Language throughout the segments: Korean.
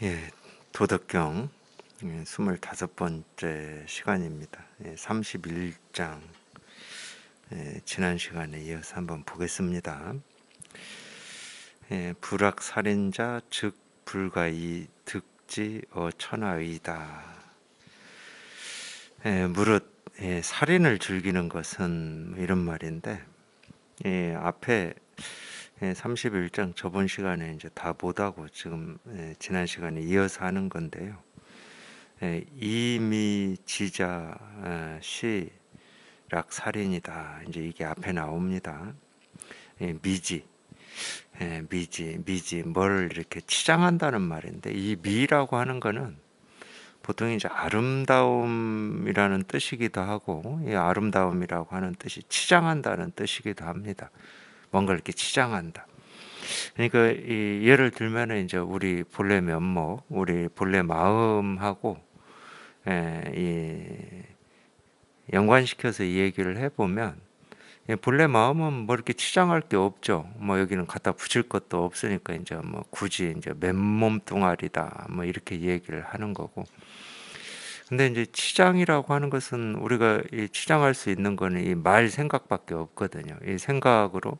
예, 도덕경 25번째 시간입니다. 31장 지난 시간에 이어서 한번 보겠습니다. 불악살인자 즉 불가이 득지 천하의다. 무릇 살인을 즐기는 것은 이런 말인데 앞에 31장 저번 시간에 이제 다 못하고 지금 지난 시간에 이어서 하는 건데요. 이미지자 시락 살인이다. 이제 이게 앞에 나옵니다. 미지, 미지 뭘 이렇게 치장한다는 말인데 이 미라고 하는 거는 보통 이제 아름다움이라는 뜻이기도 하고 이 아름다움이라고 하는 뜻이 치장한다는 뜻이기도 합니다. 뭔가 이렇게 치장한다. 그러니까 이 예를 들면 이제 우리 본래 면목, 우리 본래 마음하고 이 연관시켜서 이 얘기를 해보면 본래 마음은 뭐 이렇게 치장할 게 없죠. 뭐 여기는 갖다 붙일 것도 없으니까 이제 뭐 굳이 이제 맨몸뚱아리다 뭐 이렇게 얘기를 하는 거고. 근데 이제 치장이라고 하는 것은 우리가 이 치장할 수 있는 거는 이 말 생각밖에 없거든요. 이 생각으로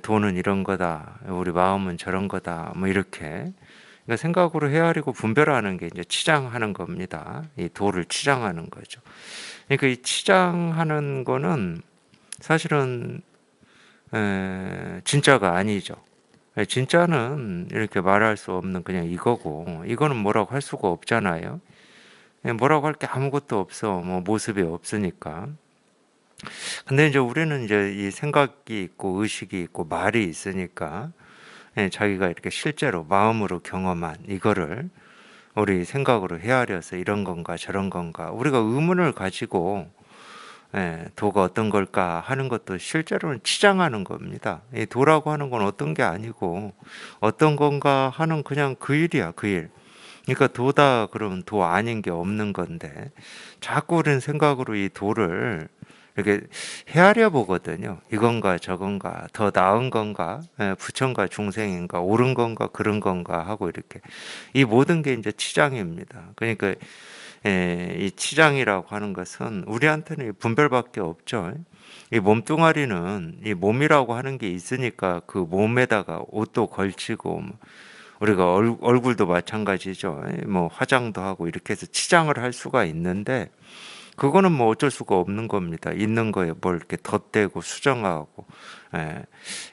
돈은 이런 거다, 우리 마음은 저런 거다, 뭐 이렇게 그러니까 생각으로 헤아리고 분별하는 게 이제 치장하는 겁니다. 이 도를 치장하는 거죠. 그러니까 이 치장하는 거는 사실은 진짜가 아니죠. 진짜는 이렇게 말할 수 없는 그냥 이거고, 이거는 뭐라고 할 수가 없잖아요. 뭐라고 할 게 아무것도 없어. 뭐 모습이 없으니까. 근데 이제 우리는 이제 이 생각이 있고 의식이 있고 말이 있으니까 자기가 이렇게 실제로 마음으로 경험한 이거를 우리 생각으로 헤아려서 이런 건가 저런 건가 우리가 의문을 가지고 도가 어떤 걸까 하는 것도 실제로는 치장하는 겁니다. 이 도라고 하는 건 어떤 게 아니고 어떤 건가 하는 그냥 그 일이야, 그 일. 그러니까 도다 그러면 도 아닌 게 없는 건데 자꾸 우리는 생각으로 이 도를 이렇게 헤아려 보거든요. 이건가 저건가 더 나은 건가 부처인가 중생인가 옳은 건가 그런 건가 하고 이렇게 이 모든 게 이제 치장입니다. 그러니까 이 치장이라고 하는 것은 우리한테는 분별밖에 없죠. 이 몸뚱아리는 이 몸이라고 하는 게 있으니까 그 몸에다가 옷도 걸치고 우리가 얼굴도 마찬가지죠. 뭐 화장도 하고 이렇게 해서 치장을 할 수가 있는데 그거는 뭐 어쩔 수가 없는 겁니다. 있는 거에 뭘 이렇게 덧대고 수정하고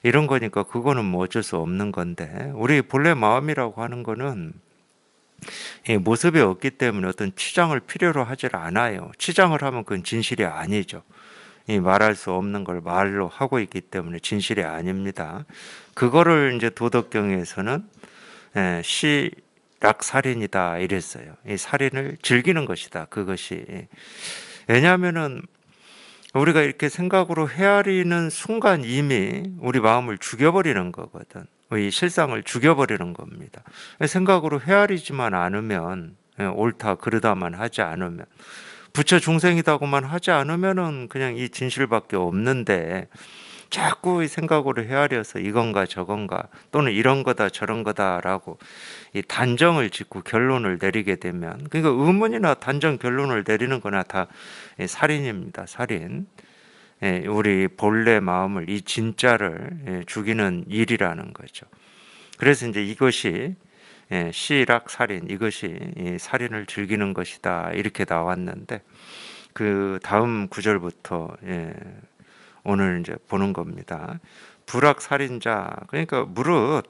이런 거니까 그거는 뭐 어쩔 수 없는 건데 우리 본래 마음이라고 하는 거는 이 모습이 없기 때문에 어떤 치장을 필요로 하질 않아요. 치장을 하면 그건 진실이 아니죠. 이 말할 수 없는 걸 말로 하고 있기 때문에 진실이 아닙니다. 그거를 이제 도덕경에서는 시락살인이다 이랬어요. 이 살인을 즐기는 것이다. 그것이 왜냐하면은 우리가 이렇게 생각으로 헤아리는 순간 이미 우리 마음을 죽여버리는 거거든. 이 실상을 죽여버리는 겁니다. 생각으로 헤아리지만 않으면 옳다 그르다만 하지 않으면 부처 중생이다고만 하지 않으면은 그냥 이 진실밖에 없는데 자꾸 이 생각으로 헤아려서 이건가 저건가 또는 이런 거다 저런 거다라고 이 단정을 짓고 결론을 내리게 되면 그러니까 의문이나 단정 결론을 내리는 거나 다 살인입니다. 살인. 우리 본래 마음을 이 진짜를 죽이는 일이라는 거죠. 그래서 이제 이것이 시락 살인 이것이 이 살인을 즐기는 것이다 이렇게 나왔는데 그 다음 구절부터 오늘 이제 보는 겁니다. 불악 살인자 그러니까 무릇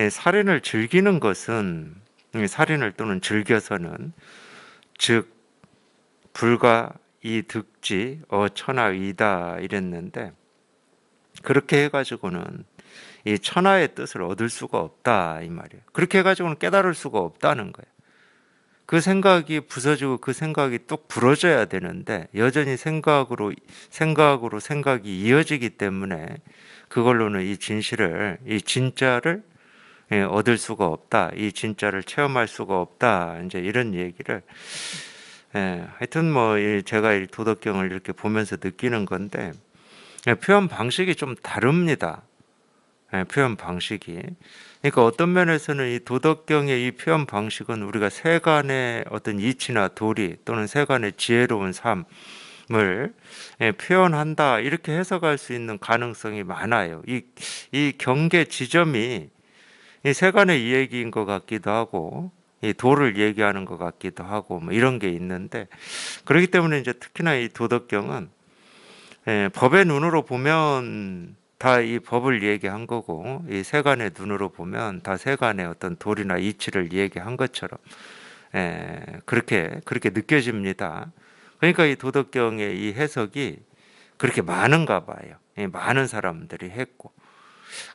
살인을 즐기는 것은 살인을 또는 즐겨서는 즉 불가 이 득지 천하의다 이랬는데 그렇게 해가지고는 이 천하의 뜻을 얻을 수가 없다 이 말이에요. 그렇게 해가지고는 깨달을 수가 없다는 거예요. 그 생각이 부서지고 그 생각이 뚝 부러져야 되는데 여전히 생각으로 생각이 이어지기 때문에 그걸로는 이 진실을 이 진짜를 얻을 수가 없다. 이 진짜를 체험할 수가 없다. 이제 이런 얘기를 하여튼 뭐 제가 이 도덕경을 이렇게 보면서 느끼는 건데 표현 방식이 좀 다릅니다. 표현 방식이. 그러니까 어떤 면에서는 이 도덕경의 이 표현 방식은 우리가 세간의 어떤 이치나 도리 또는 세간의 지혜로운 삶을 표현한다 이렇게 해석할 수 있는 가능성이 많아요. 이 경계 지점이 이 세간의 이야기인 것 같기도 하고 이 도를 얘기하는 것 같기도 하고 뭐 이런 게 있는데, 그렇기 때문에 이제 특히나 이 도덕경은 법의 눈으로 보면 다 이 법을 얘기한 거고, 이 세간의 눈으로 보면 다 세간의 어떤 도리나 이치를 얘기한 것처럼 그렇게 느껴집니다. 그러니까 이 도덕경의 이 해석이 그렇게 많은가 봐요. 많은 사람들이 했고.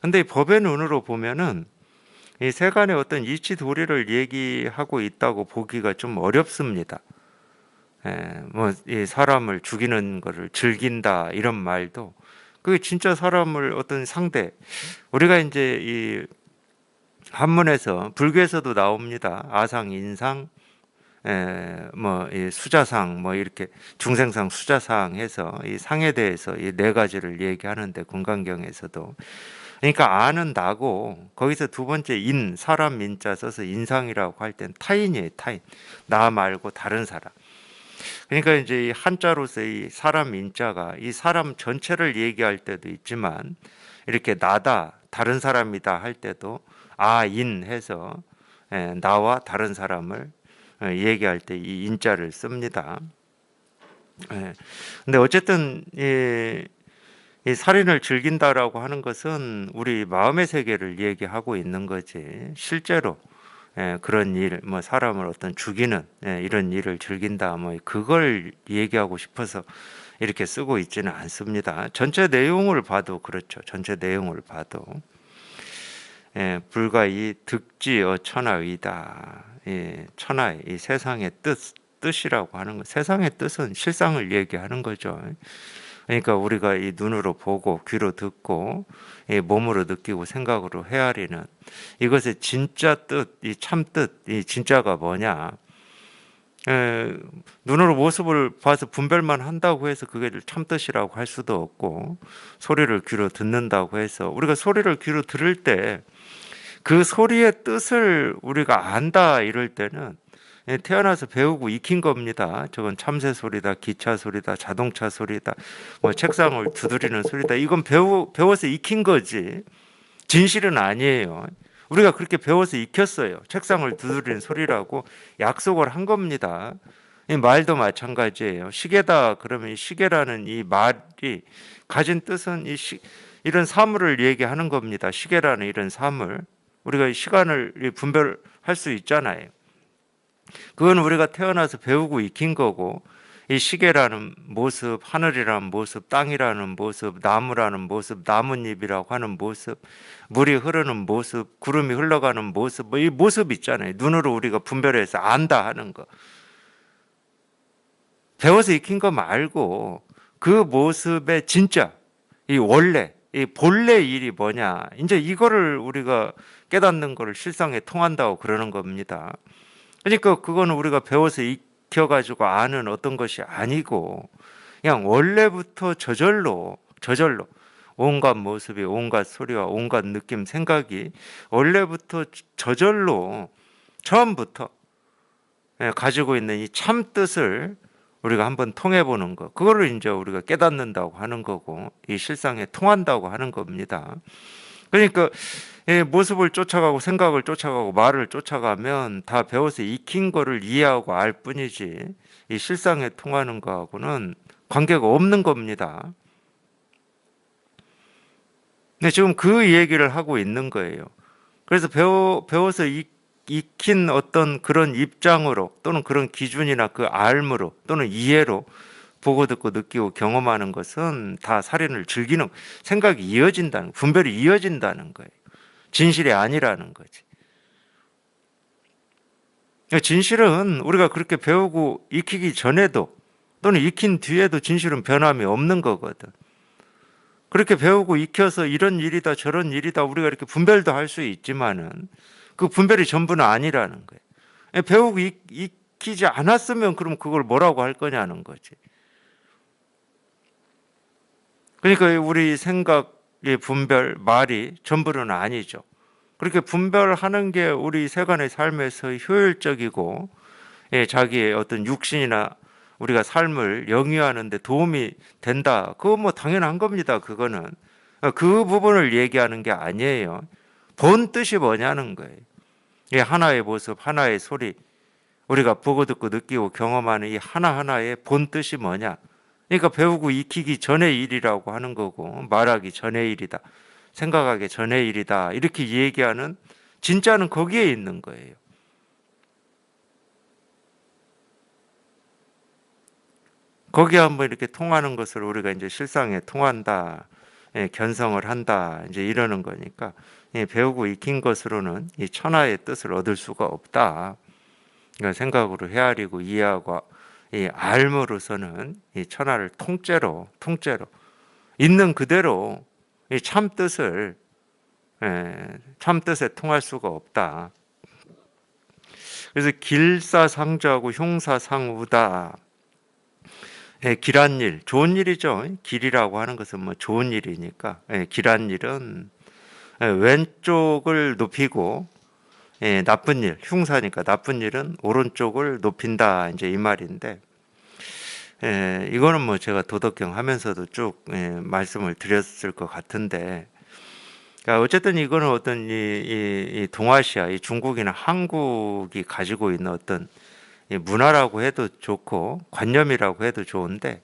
근데 이 법의 눈으로 보면은 이 세간의 어떤 이치 도리를 얘기하고 있다고 보기가 좀 어렵습니다. 이 사람을 죽이는 것을 즐긴다 이런 말도 그게 진짜 사람을 어떤 상대, 우리가 이제 이 한문에서 불교에서도 나옵니다. 아상, 인상, 이 수자상, 뭐 이렇게 중생상, 수자상 해서 이 상에 대해서 이 네 가지를 얘기하는데, 금강경에서도. 그러니까 아는 나고, 거기서 두 번째 인, 사람 인자 써서 인상이라고 할 땐 타인이에요. 타인, 나 말고 다른 사람. 그러니까 이제 이 한자로서 이 사람 인자가 이 사람 전체를 얘기할 때도 있지만, 이렇게 나다, 다른 사람이다 할 때도 아인 해서 나와 다른 사람을 얘기할 때 이 인자를 씁니다. 근데 어쨌든 이 살인을 즐긴다라고 하는 것은 우리 마음의 세계를 얘기하고 있는 거지, 실제로 그런 일, 뭐 사람을 어떤 죽이는 이런 일을 즐긴다, 뭐 그걸 얘기하고 싶어서 이렇게 쓰고 있지는 않습니다. 전체 내용을 봐도 그렇죠. 전체 내용을 봐도 불가 이 득지어 천하의다. 천하의 이 세상의 뜻이라고 하는 것, 세상의 뜻은 실상을 얘기하는 거죠. 그러니까 우리가 이 눈으로 보고 귀로 듣고 이 몸으로 느끼고 생각으로 헤아리는 이것의 진짜 뜻, 이 참 뜻, 이 진짜가 뭐냐? 눈으로 모습을 봐서 분별만 한다고 해서 그게 참 뜻이라고 할 수도 없고, 소리를 귀로 듣는다고 해서 우리가 소리를 귀로 들을 때 그 소리의 뜻을 우리가 안다 이럴 때는 태어나서 배우고 익힌 겁니다. 저건 참새 소리다, 기차 소리다, 자동차 소리다, 뭐 책상을 두드리는 소리다. 이건 배워서 익힌 거지 진실은 아니에요. 우리가 그렇게 배워서 익혔어요. 책상을 두드리는 소리라고 약속을 한 겁니다. 이 말도 마찬가지예요. 시계다 그러면 이 시계라는 이 말이 가진 뜻은 이런 사물을 얘기하는 겁니다. 시계라는 이런 사물. 우리가 이 시간을 분별할 수 있잖아요. 그건 우리가 태어나서 배우고 익힌 거고, 이 시계라는 모습, 하늘이라는 모습, 땅이라는 모습, 나무라는 모습, 나뭇잎이라고 하는 모습, 물이 흐르는 모습, 구름이 흘러가는 모습, 뭐 이 모습 있잖아요. 눈으로 우리가 분별해서 안다 하는 거. 배워서 익힌 거 말고 그 모습의 진짜, 이 원래, 이 본래 일이 뭐냐. 이제 이거를 우리가 깨닫는 거를 실상에 통한다고 그러는 겁니다. 그러니까 그거는 우리가 배워서 익혀가지고 아는 어떤 것이 아니고, 그냥 원래부터 저절로 온갖 모습이, 온갖 소리와 온갖 느낌, 생각이 원래부터 저절로 처음부터 가지고 있는 이 참 뜻을 우리가 한번 통해 보는 거, 그거를 이제 우리가 깨닫는다고 하는 거고, 이 실상에 통한다고 하는 겁니다. 그러니까 모습을 쫓아가고 생각을 쫓아가고 말을 쫓아가면 다 배워서 익힌 거를 이해하고 알 뿐이지, 이 실상에 통하는 거하고는 관계가 없는 겁니다. 근데 지금 그 얘기를 하고 있는 거예요. 그래서 배워서 익힌 어떤 그런 입장으로 또는 그런 기준이나 그 알므로 또는 이해로 보고 듣고 느끼고 경험하는 것은 다 살인을 즐기는, 생각이 이어진다는, 분별이 이어진다는 거예요. 진실이 아니라는 거지. 진실은 우리가 그렇게 배우고 익히기 전에도 또는 익힌 뒤에도 진실은 변함이 없는 거거든. 그렇게 배우고 익혀서 이런 일이다 저런 일이다 우리가 이렇게 분별도 할 수 있지만은 그 분별이 전부는 아니라는 거예요. 배우고 익히지 않았으면 그럼 그걸 뭐라고 할 거냐는 거지. 그러니까 우리 생각, 분별, 말이 전부는 아니죠. 그렇게 분별하는 게 우리 세간의 삶에서 효율적이고 자기의 어떤 육신이나 우리가 삶을 영위하는 데 도움이 된다. 그거 뭐 당연한 겁니다. 그거는. 그 부분을 얘기하는 게 아니에요. 본 뜻이 뭐냐는 거예요. 하나의 모습, 하나의 소리, 우리가 보고 듣고 느끼고 경험하는 이 하나하나의 본 뜻이 뭐냐. 그러니까 배우고 익히기 전의 일이라고 하는 거고, 말하기 전의 일이다. 생각하기 전의 일이다. 이렇게 얘기하는 진짜는 거기에 있는 거예요. 거기에 한번 이렇게 통하는 것을 우리가 이제 실상에 통한다. 견성을 한다. 이제 이러는 거니까 배우고 익힌 것으로는 이 천하의 뜻을 얻을 수가 없다. 그러니까 생각으로 헤아리고 이해하고 이 알므로서는 이 천하를 통째로 있는 그대로 이 참 뜻을 참 뜻에 통할 수가 없다. 그래서 길사상조하고 흉사상우다. 길한 일, 좋은 일이죠. 길이라고 하는 것은 뭐 좋은 일이니까 길한 일은 왼쪽을 높이고 나쁜 일, 흉사니까 나쁜 일은 오른쪽을 높인다. 이제 이 말인데 이거는 뭐 제가 도덕경 하면서도 쭉 말씀을 드렸을 것 같은데, 그러니까 어쨌든 이거는 어떤 이 동아시아, 이 중국이나 한국이 가지고 있는 어떤 문화라고 해도 좋고 관념이라고 해도 좋은데,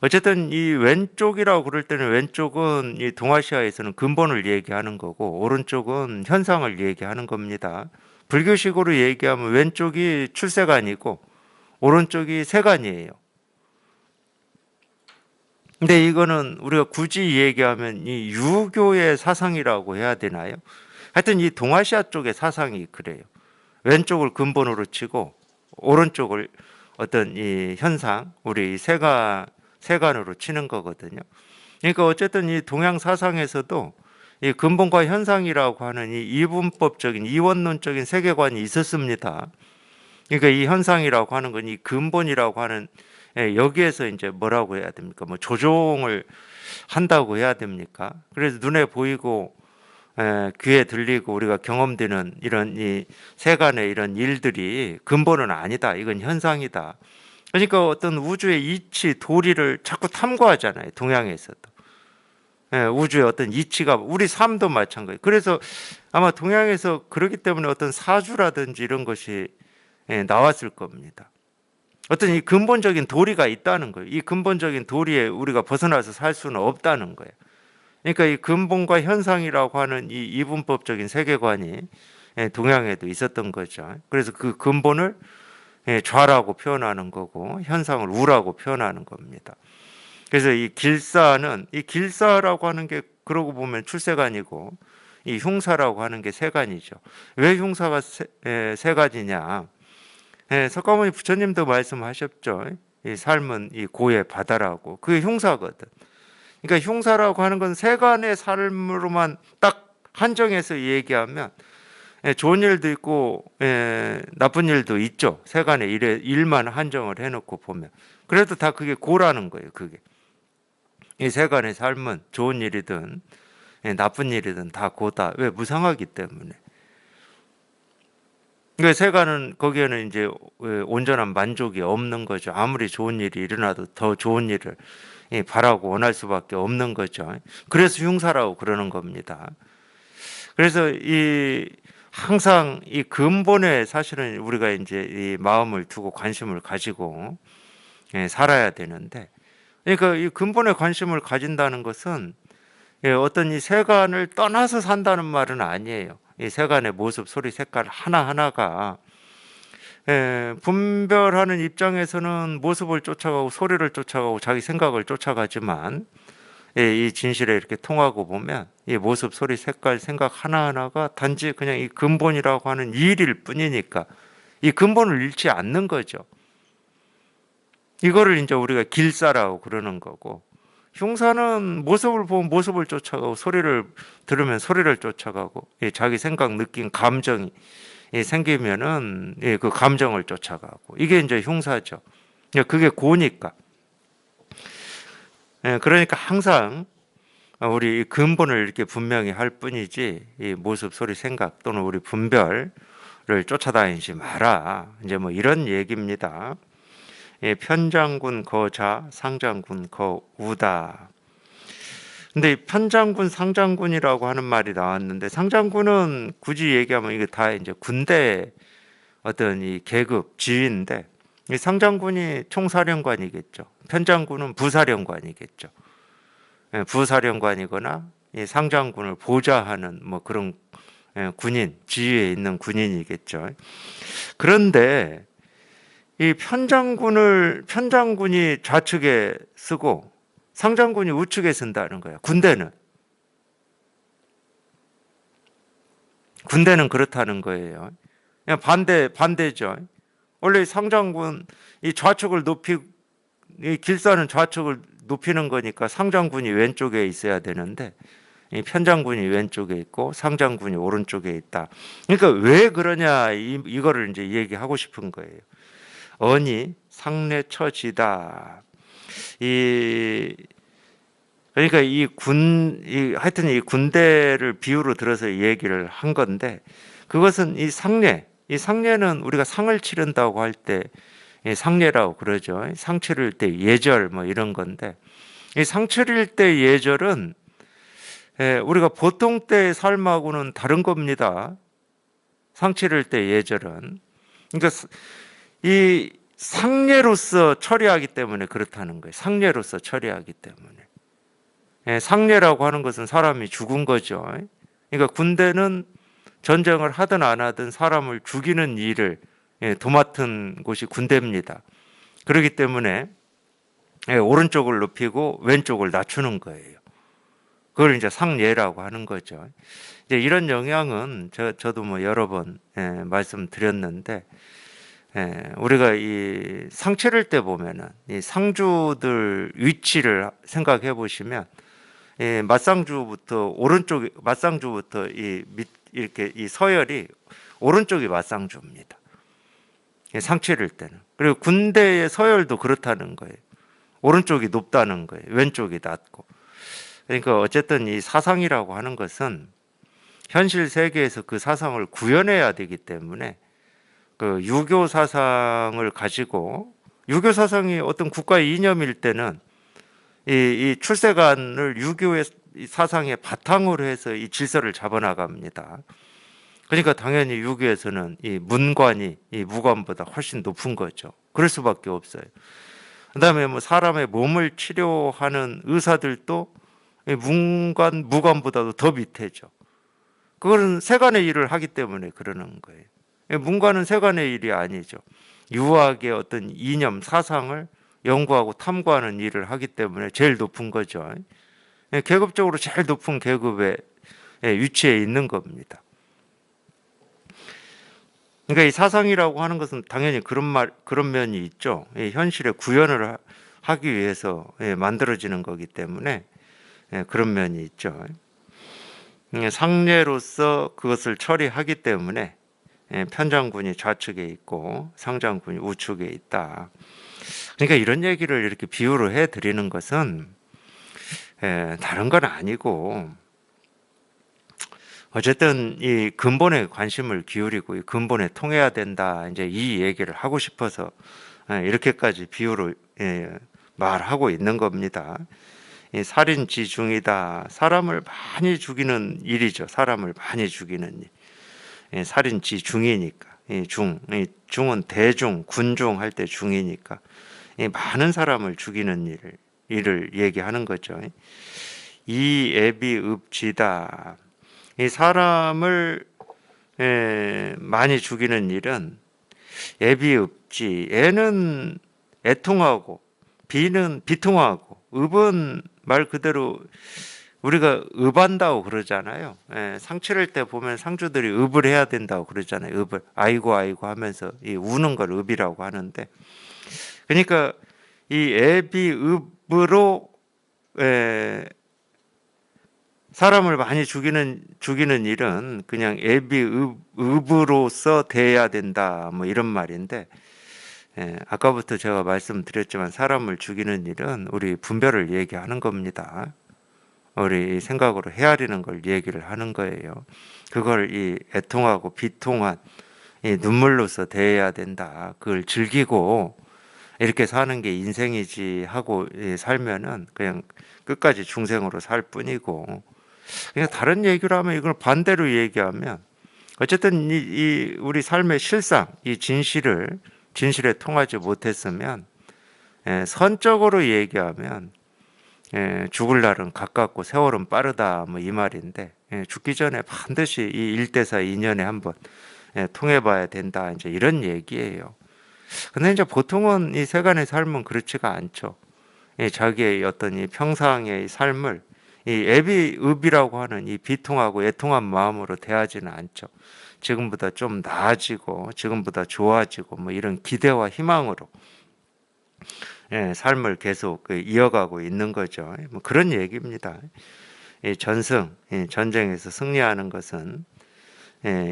어쨌든 이 왼쪽이라고 그럴 때는 왼쪽은 이 동아시아에서는 근본을 얘기하는 거고 오른쪽은 현상을 얘기하는 겁니다. 불교식으로 얘기하면 왼쪽이 출세관이고 오른쪽이 세관이에요. 근데 이거는 우리가 굳이 얘기하면 이 유교의 사상이라고 해야 되나요? 하여튼 이 동아시아 쪽의 사상이 그래요. 왼쪽을 근본으로 치고 오른쪽을 어떤 이 현상, 우리 세간으로 치는 거거든요. 그러니까 어쨌든 이 동양 사상에서도 이 근본과 현상이라고 하는 이 이분법적인 이원론적인 세계관이 있었습니다. 그러니까 이 현상이라고 하는 건 이 근본이라고 하는 여기에서 이제 뭐라고 해야 됩니까? 뭐 조종을 한다고 해야 됩니까? 그래서 눈에 보이고 귀에 들리고 우리가 경험되는 이런 이 세간의 이런 일들이 근본은 아니다. 이건 현상이다. 그러니까 어떤 우주의 이치, 도리를 자꾸 탐구하잖아요. 동양에서도. 우주의 어떤 이치가 우리 삶도 마찬가지. 그래서 아마 동양에서 그렇기 때문에 어떤 사주라든지 이런 것이 나왔을 겁니다. 어떤 이 근본적인 도리가 있다는 거예요. 이 근본적인 도리에 우리가 벗어나서 살 수는 없다는 거예요. 그러니까 이 근본과 현상이라고 하는 이 이분법적인 세계관이 동양에도 있었던 거죠. 그래서 그 근본을 좌라고 표현하는 거고 현상을 우라고 표현하는 겁니다. 그래서 이 길사라고 하는 게 그러고 보면 출세관이고 이 흉사라고 하는 게 세관이죠. 왜 흉사가 세가지냐? 석가모니 부처님도 말씀하셨죠. 이 삶은 이 고의 바다라고. 그게 흉사거든. 그러니까 흉사라고 하는 건 세간의 삶으로만 딱 한정해서 얘기하면 좋은 일도 있고 나쁜 일도 있죠. 세간의 일만 한정을 해놓고 보면. 그래도 다 그게 고라는 거예요. 그게. 이 세간의 삶은 좋은 일이든 나쁜 일이든 다 고다. 왜? 무상하기 때문에. 그러니까 세간은 거기에는 이제 온전한 만족이 없는 거죠. 아무리 좋은 일이 일어나도 더 좋은 일을 바라고 원할 수밖에 없는 거죠. 그래서 흉사라고 그러는 겁니다. 그래서 이 항상 이 근본에 사실은 우리가 이제 이 마음을 두고 관심을 가지고 살아야 되는데, 그러니까 이 근본에 관심을 가진다는 것은 어떤 이 세간을 떠나서 산다는 말은 아니에요. 이 세간의 모습, 소리, 색깔 하나하나가 분별하는 입장에서는 모습을 쫓아가고 소리를 쫓아가고 자기 생각을 쫓아가지만 이 진실에 이렇게 통하고 보면 이 모습, 소리, 색깔, 생각 하나하나가 단지 그냥 이 근본이라고 하는 일일 뿐이니까 이 근본을 잃지 않는 거죠. 이거를 이제 우리가 길사라고 그러는 거고, 흉사는 모습을 보면 모습을 쫓아가고 소리를 들으면 소리를 쫓아가고 자기 생각, 느낌, 감정이 생기면은 그 감정을 쫓아가고 이게 이제 흉사죠. 그게 고니까. 그러니까 항상 우리 이 근본을 이렇게 분명히 할 뿐이지 이 모습, 소리, 생각 또는 우리 분별을 쫓아다니지 마라. 이제 뭐 이런 얘기입니다. 편장군 거자, 상장군 거우다. 근데 편장군, 상장군이라고 하는 말이 나왔는데, 상장군은 굳이 얘기하면 이게 다 이제 군대 어떤 이 계급 지위인데, 이 상장군이 총사령관이겠죠. 편장군은 부사령관이겠죠. 부사령관이거나 이 상장군을 보좌하는 뭐 그런 군인, 지위에 있는 군인이겠죠. 그런데 이 편장군이 좌측에 쓰고 상장군이 우측에 쓴다는 거야. 군대는 그렇다는 거예요. 그냥 반대죠. 원래 상장군 이 좌측을 이 길사는 좌측을 높이는 거니까 상장군이 왼쪽에 있어야 되는데 이 편장군이 왼쪽에 있고 상장군이 오른쪽에 있다. 그러니까 왜 그러냐 이거를 이제 얘기하고 싶은 거예요. 언이 상례처지다. 그러니까 하여튼 이 군대를 비유로 들어서 얘기를 한 건데, 그것은 이 상례는 우리가 상을 치른다고 할 때 상례라고 그러죠. 상 치를 때 예절 뭐 이런 건데, 이 상 치를 때 예절은 우리가 보통 때의 삶하고는 다른 겁니다. 상 치를 때 예절은. 그러니까 이 상례로서 처리하기 때문에 그렇다는 거예요. 상례로서 처리하기 때문에. 상례라고 하는 것은 사람이 죽은 거죠. 그러니까 군대는 전쟁을 하든 안 하든 사람을 죽이는 일을 도맡은 곳이 군대입니다. 그렇기 때문에 오른쪽을 높이고 왼쪽을 낮추는 거예요. 그걸 이제 상례라고 하는 거죠. 이제 이런 영향은 저도 뭐 여러 번 말씀드렸는데, 우리가 이 상 치를 때 보면은 이 상주들 위치를 생각해 보시면 맞상주부터 이렇게 이 서열이 오른쪽이 맞상주입니다. 상 치를 때는. 그리고 군대의 서열도 그렇다는 거예요. 오른쪽이 높다는 거예요. 왼쪽이 낮고. 그러니까 어쨌든 이 사상이라고 하는 것은 현실 세계에서 그 사상을 구현해야 되기 때문에 그 유교 사상을 가지고, 유교 사상이 어떤 국가의 이념일 때는 이 출세관을 유교의 사상의 바탕으로 해서 이 질서를 잡아나갑니다. 그러니까 당연히 유교에서는 이 문관이 이 무관보다 훨씬 높은 거죠. 그럴 수밖에 없어요. 그다음에 뭐 사람의 몸을 치료하는 의사들도 이 문관, 무관보다도 더 밑에죠. 그거는 세간의 일을 하기 때문에 그러는 거예요. 문관은 세간의 일이 아니죠. 유학의 어떤 이념, 사상을 연구하고 탐구하는 일을 하기 때문에 제일 높은 거죠. 계급적으로 제일 높은 계급에 위치해 있는 겁니다. 그러니까 이 사상이라고 하는 것은 당연히 그런 면이 있죠. 현실에 구현을 하기 위해서 만들어지는 거기 때문에 그런 면이 있죠. 상례로서 그것을 처리하기 때문에 편장군이 좌측에 있고 상장군이 우측에 있다. 그러니까 이런 얘기를 이렇게 비유로 해드리는 것은 다른 건 아니고, 어쨌든 이 근본에 관심을 기울이고 이 근본에 통해야 된다. 이제 이 얘기를 하고 싶어서 이렇게까지 비유로 말하고 있는 겁니다. 살인지중이다. 사람을 많이 죽이는 일이죠. 사람을 많이 죽이는 일. 살인지중이니까. 중은 대중, 군중 할 때 중이니까. 많은 사람을 죽이는 일을 얘기하는 거죠. 이애비읍지다. 이 사람을 많이 죽이는 일은 애비읍지. 애는 애통하고 비는 비통하고 읍은 말 그대로 우리가 읍한다고 그러잖아요. 상치를 때 보면 상주들이 읍을 해야 된다고 그러잖아요. 읍을 아이고 아이고 하면서 이 우는 걸 읍이라고 하는데, 그러니까 이 애비읍으로 사람을 많이 죽이는 일은 그냥 애비읍으로서 돼야 된다. 뭐 이런 말인데, 아까부터 제가 말씀드렸지만 사람을 죽이는 일은 우리 분별을 얘기하는 겁니다. 우리 생각으로 헤아리는 걸 얘기를 하는 거예요. 그걸 이 애통하고 비통한 이 눈물로서 대해야 된다. 그걸 즐기고 이렇게 사는 게 인생이지 하고 살면은 그냥 끝까지 중생으로 살 뿐이고, 그냥 다른 얘기로 하면, 이걸 반대로 얘기하면 어쨌든 이 우리 삶의 실상, 이 진실에 통하지 못했으면, 선적으로 얘기하면 죽을 날은 가깝고 세월은 빠르다, 뭐 이 말인데, 죽기 전에 반드시 이 일대사 2년에 한번 통해봐야 된다, 이제 이런 얘기예요. 근데 이제 보통은 이 세간의 삶은 그렇지가 않죠. 자기의 어떤 이 평상의 삶을 이 애비읍이라고 하는 이 비통하고 애통한 마음으로 대하지는 않죠. 지금보다 좀 나아지고 지금보다 좋아지고 뭐 이런 기대와 희망으로 삶을 계속 이어가고 있는 거죠. 뭐 그런 얘기입니다. 전승, 전쟁에서 승리하는 것은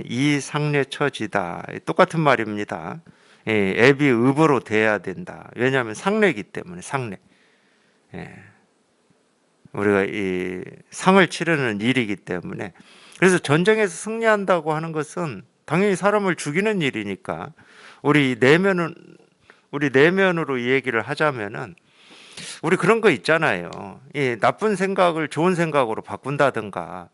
이상례처지다. 똑같은 말입니다. 애비읍으로 대해야 된다. 왜냐하면 상례이기 때문에. 상례. 우리가 이 상을 치르는 일이기 때문에. 그래서 전쟁에서 승리한다고 하는 것은 당연히 사람을 죽이는 일이니까, 우리 내면으로 이 얘기를 하자면은, 우리 그런 거 있잖아요. 이 나쁜 생각을 좋은 생각으로 바꾼다든가,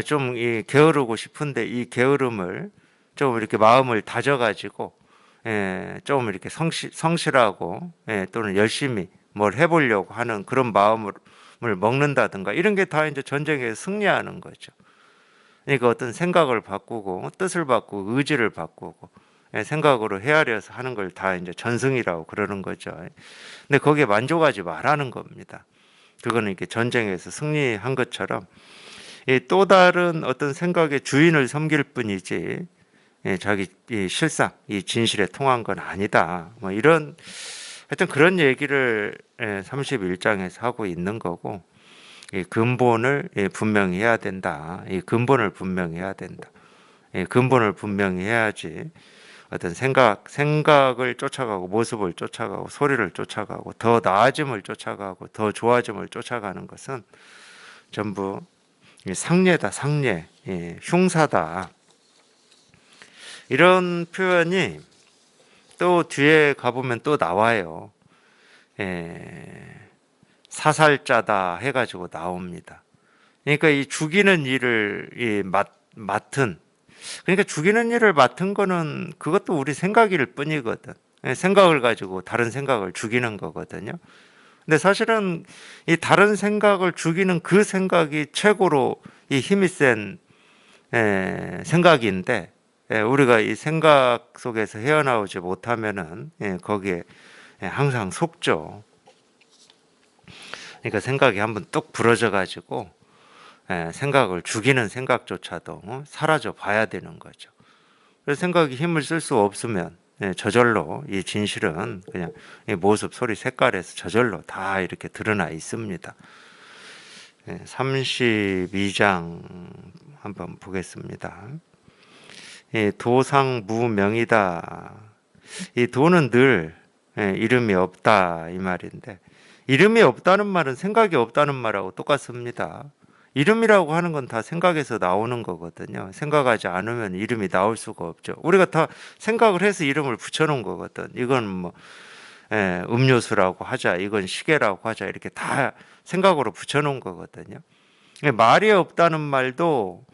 좀 이 게으르고 싶은데 이 게으름을 좀 이렇게 마음을 다져가지고 좀 이렇게 성실하고 또는 열심히 뭘 해보려고 하는 그런 마음을 먹는다든가, 이런 게 다 이제 전쟁에서 승리하는 거죠. 그러니까 어떤 생각을 바꾸고 뜻을 바꾸고 의지를 바꾸고 생각으로 헤아려서 하는 걸 다 이제 전승이라고 그러는 거죠. 근데 거기에 만족하지 말라는 겁니다. 그거는 이렇게 전쟁에서 승리한 것처럼 또 다른 어떤 생각의 주인을 섬길 뿐이지 자기 실상, 이 진실에 통한 건 아니다. 뭐 이런, 하여튼 그런 얘기를 31장에서 하고 있는 거고, 이 근본을 분명히 해야 된다. 이 근본을 분명히 해야 된다. 근본을 분명히 해야지 어떤 생각을 쫓아가고 모습을 쫓아가고 소리를 쫓아가고 더 나아짐을 쫓아가고 더 좋아짐을 쫓아가는 것은 전부 상례다, 상례, 흉사다. 이런 표현이 또 뒤에 가보면 또 나와요. 사살자다 해가지고 나옵니다. 그러니까 이 죽이는 일을 맡은, 그러니까 죽이는 일을 맡은 거는 그것도 우리 생각일 뿐이거든. 생각을 가지고 다른 생각을 죽이는 거거든요. 근데 사실은 이 다른 생각을 죽이는 그 생각이 최고로 이 힘이 센 생각인데, 우리가 이 생각 속에서 헤어나오지 못하면은 거기에 항상 속죠. 그러니까 생각이 한번 뚝 부러져 가지고 생각을 죽이는 생각조차도 사라져 봐야 되는 거죠. 그래서 생각이 힘을 쓸 수 없으면 저절로 이 진실은 그냥 이 모습, 소리, 색깔에서 저절로 다 이렇게 드러나 있습니다. 32장 한번 보겠습니다. 도상무명이다. 이 도는 늘 이름이 없다, 이 말인데, 이름이 없다는 말은 생각이 없다는 말하고 똑같습니다. 이름이라고 하는 건 다 생각에서 나오는 거거든요. 생각하지 않으면 이름이 나올 수가 없죠. 우리가 다 생각을 해서 이름을 붙여놓은 거거든. 이건 뭐 음료수라고 하자, 이건 시계라고 하자, 이렇게 다 생각으로 붙여놓은 거거든요. 말이 없다는 말도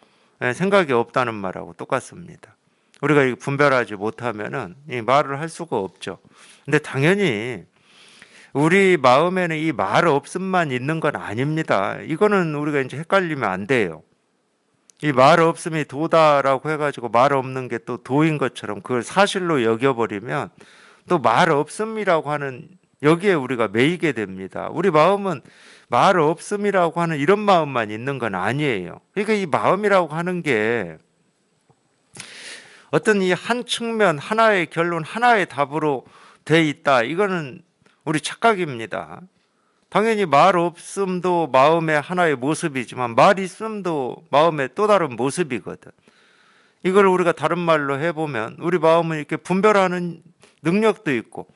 생각이 없다는 말하고 똑같습니다. 우리가 이거 분별하지 못하면은 이 말을 할 수가 없죠. 근데 당연히 우리 마음에는 이 말 없음만 있는 건 아닙니다. 이거는 우리가 이제 헷갈리면 안 돼요. 이 말 없음이 도다라고 해가지고 말 없는 게 또 도인 것처럼 그걸 사실로 여겨버리면 또 말 없음이라고 하는 여기에 우리가 매이게 됩니다. 우리 마음은 말 없음이라고 하는 이런 마음만 있는 건 아니에요. 그러니까 이 마음이라고 하는 게 어떤 이 한 측면, 하나의 결론, 하나의 답으로 돼 있다. 이거는 우리 착각입니다. 당연히 말 없음도 마음의 하나의 모습이지만 말 있음도 마음의 또 다른 모습이거든. 이걸 우리가 다른 말로 해보면 우리 마음은 이렇게 분별하는 능력도 있고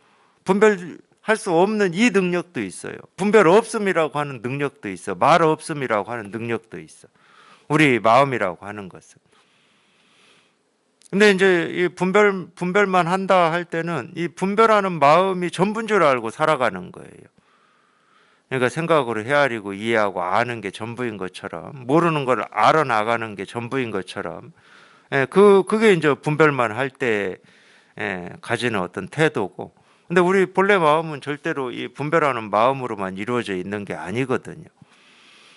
분별할 할 수 없는 이 능력도 있어요. 분별 없음이라고 하는 능력도 있어. 말 없음이라고 하는 능력도 있어. 우리 마음이라고 하는 것은. 근데 이제 이 분별만 한다 할 때는 이 분별하는 마음이 전부인 줄 알고 살아가는 거예요. 그러니까 생각으로 헤아리고 이해하고 아는 게 전부인 것처럼, 모르는 걸 알아나가는 게 전부인 것처럼, 그게 이제 분별만 할 때 가지는 어떤 태도고. 근데 우리 본래 마음은 절대로 이 분별하는 마음으로만 이루어져 있는 게 아니거든요.